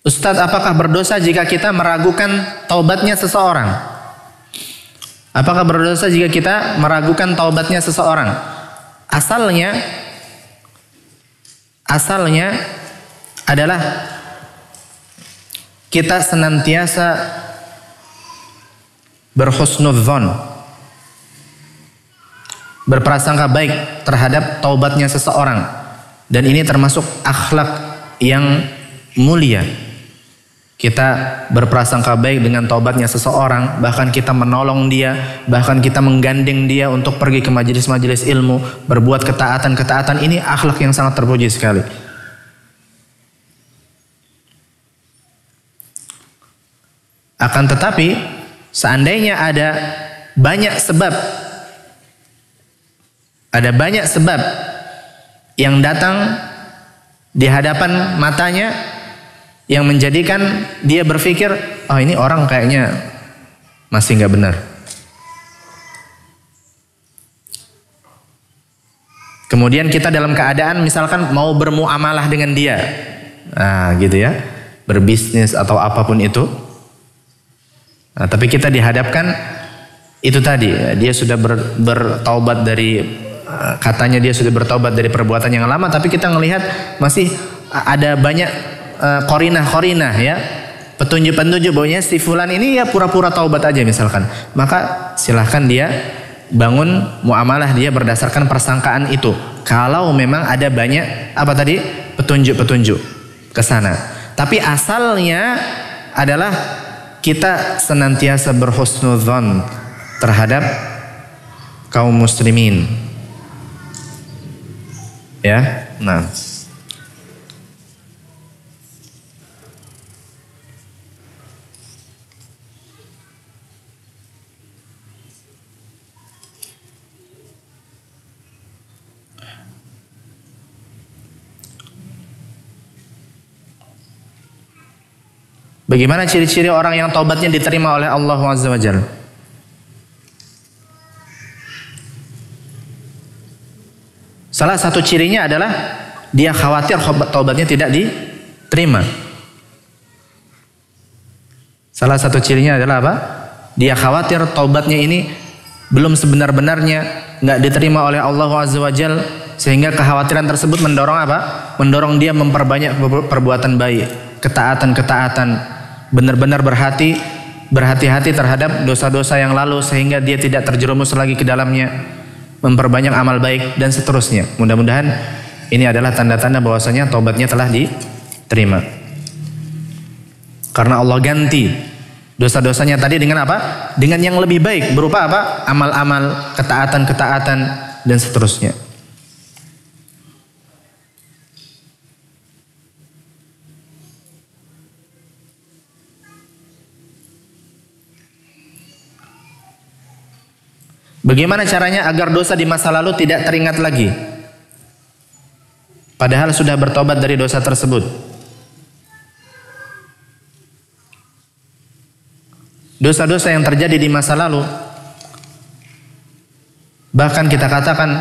A: Ustadz, apakah berdosa jika kita meragukan taubatnya seseorang? Apakah berdosa jika kita meragukan taubatnya seseorang? Asalnya adalah kita senantiasa berhusnudzon berprasangka baik terhadap taubatnya seseorang. Dan ini termasuk akhlak yang mulia. Kita berprasangka baik dengan taubatnya seseorang, bahkan kita menolong dia, bahkan kita menggandeng dia untuk pergi ke majelis-majelis ilmu, berbuat ketaatan-ketaatan. Ini akhlak yang sangat terpuji sekali. Akan tetapi, seandainya ada banyak sebab yang datang di hadapan matanya yang menjadikan dia berpikir, oh ini orang kayaknya masih nggak benar. Kemudian kita dalam keadaan misalkan mau bermuamalah dengan dia, nah gitu ya, berbisnis atau apapun itu. Nah, tapi kita dihadapkan itu tadi, dia sudah bertaubat dari, katanya dia sudah bertaubat dari perbuatan yang lama, tapi kita melihat masih ada banyak korinah ya, petunjuk-petunjuk bahwanya si fulan ini ya pura-pura taubat aja misalkan. Maka silahkan dia bangun muamalah dia berdasarkan persangkaan itu. Kalau memang ada banyak petunjuk-petunjuk ke sana. Tapi asalnya adalah kita senantiasa berhusnudzon terhadap kaum muslimin. Ya, nah. Bagaimana ciri-ciri orang yang taubatnya diterima oleh Allah Azza wa Jalla? Salah satu cirinya adalah dia khawatir taubatnya tidak diterima. Salah satu cirinya adalah apa? Dia khawatir taubatnya ini belum sebenar-benarnya, nggak diterima oleh Allah Azza wa Jalla, sehingga kekhawatiran tersebut mendorong apa? Mendorong dia memperbanyak perbuatan baik, ketaatan-ketaatan, benar-benar berhati-hati terhadap dosa-dosa yang lalu sehingga dia tidak terjerumus lagi ke dalamnya, memperbanyak amal baik dan seterusnya. Mudah-mudahan ini adalah tanda-tanda bahwasanya taubatnya telah diterima. Karena Allah ganti dosa-dosanya tadi dengan apa? Dengan yang lebih baik, berupa apa? Amal-amal, ketaatan-ketaatan dan seterusnya. Bagaimana caranya agar dosa di masa lalu tidak teringat lagi? Padahal sudah bertobat dari dosa tersebut. Dosa-dosa yang terjadi di masa lalu, bahkan kita katakan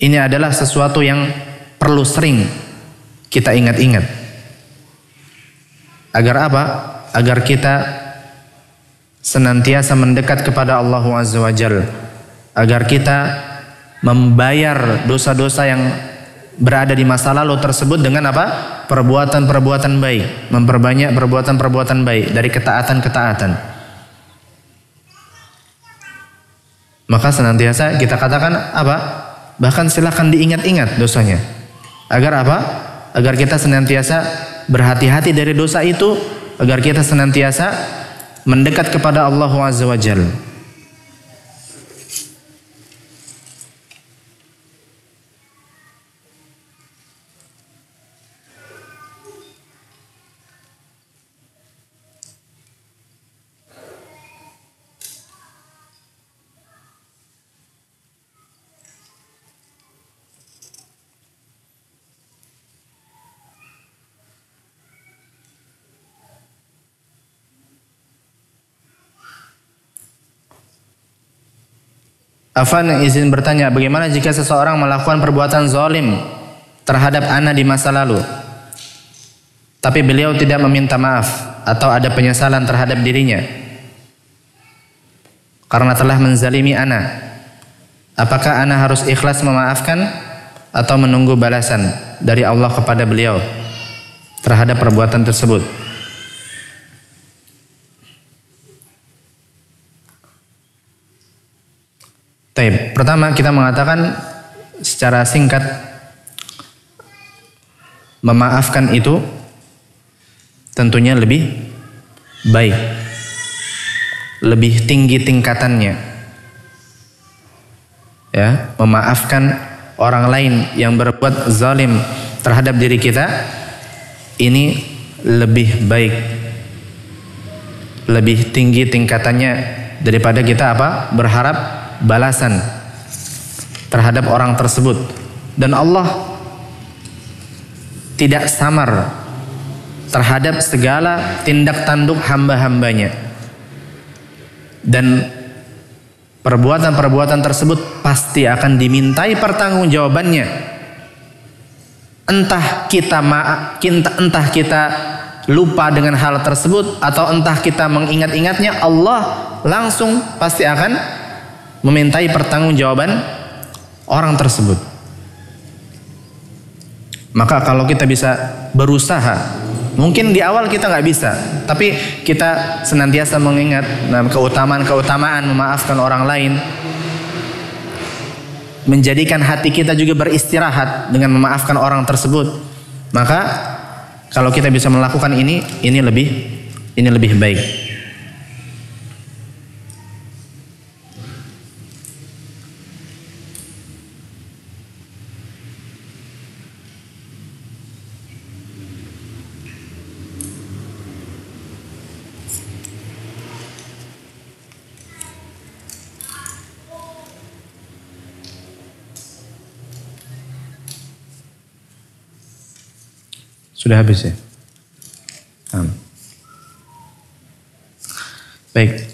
A: ini adalah sesuatu yang perlu sering kita ingat-ingat. Agar apa? Agar kita senantiasa mendekat kepada Allah Azza wa Jalla, agar kita membayar dosa-dosa yang berada di masa lalu tersebut dengan apa? Perbuatan-perbuatan baik, memperbanyak perbuatan-perbuatan baik dari ketaatan-ketaatan. Maka senantiasa kita katakan apa? Bahkan silakan diingat-ingat dosanya. Agar apa? Agar kita senantiasa berhati-hati dari dosa itu, agar kita senantiasa mendekat kepada Allah Azza wa Jalla. Afan izin bertanya, bagaimana jika seseorang melakukan perbuatan zalim terhadap anak di masa lalu, tapi beliau tidak meminta maaf atau ada penyesalan terhadap dirinya karena telah menzalimi anak? Apakah anak harus ikhlas memaafkan atau menunggu balasan dari Allah kepada beliau terhadap perbuatan tersebut? Taib. Pertama kita mengatakan secara singkat, memaafkan itu tentunya lebih baik, lebih tinggi tingkatannya. Ya, memaafkan orang lain yang berbuat zalim terhadap diri kita ini lebih baik, lebih tinggi tingkatannya daripada kita berharap balasan terhadap orang tersebut. Dan Allah tidak samar terhadap segala tindak tanduk hamba-hambanya, dan perbuatan-perbuatan tersebut pasti akan dimintai pertanggungjawabannya. Entah kita lupa dengan hal tersebut atau entah kita mengingat-ingatnya, Allah langsung pasti akan memintai pertanggungjawaban orang tersebut. Maka kalau kita bisa berusaha, mungkin di awal kita nggak bisa, tapi kita senantiasa mengingat keutamaan memaafkan orang lain, menjadikan hati kita juga beristirahat dengan memaafkan orang tersebut. Maka kalau kita bisa melakukan ini lebih baik. Sudah habis ya? Baik.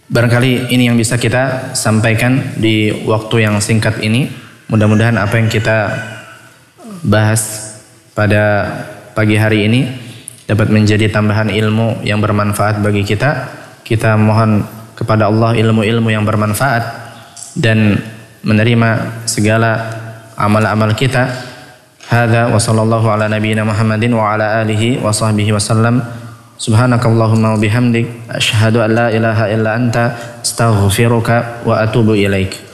A: Barangkali ini yang bisa kita sampaikan di waktu yang singkat ini. Mudah-mudahan apa yang kita bahas pada pagi hari ini dapat menjadi tambahan ilmu yang bermanfaat bagi kita. Kita mohon kepada Allah ilmu-ilmu yang bermanfaat dan menerima segala amal-amal kita. Hadza wa sallallahu ala nabiyyina Muhammadin wa ala alihi wa sahbihi wasallam. Subhanakallahumma wa bihamdik asyhadu an la ilaha illa anta astaghfiruka wa atubu ilaik.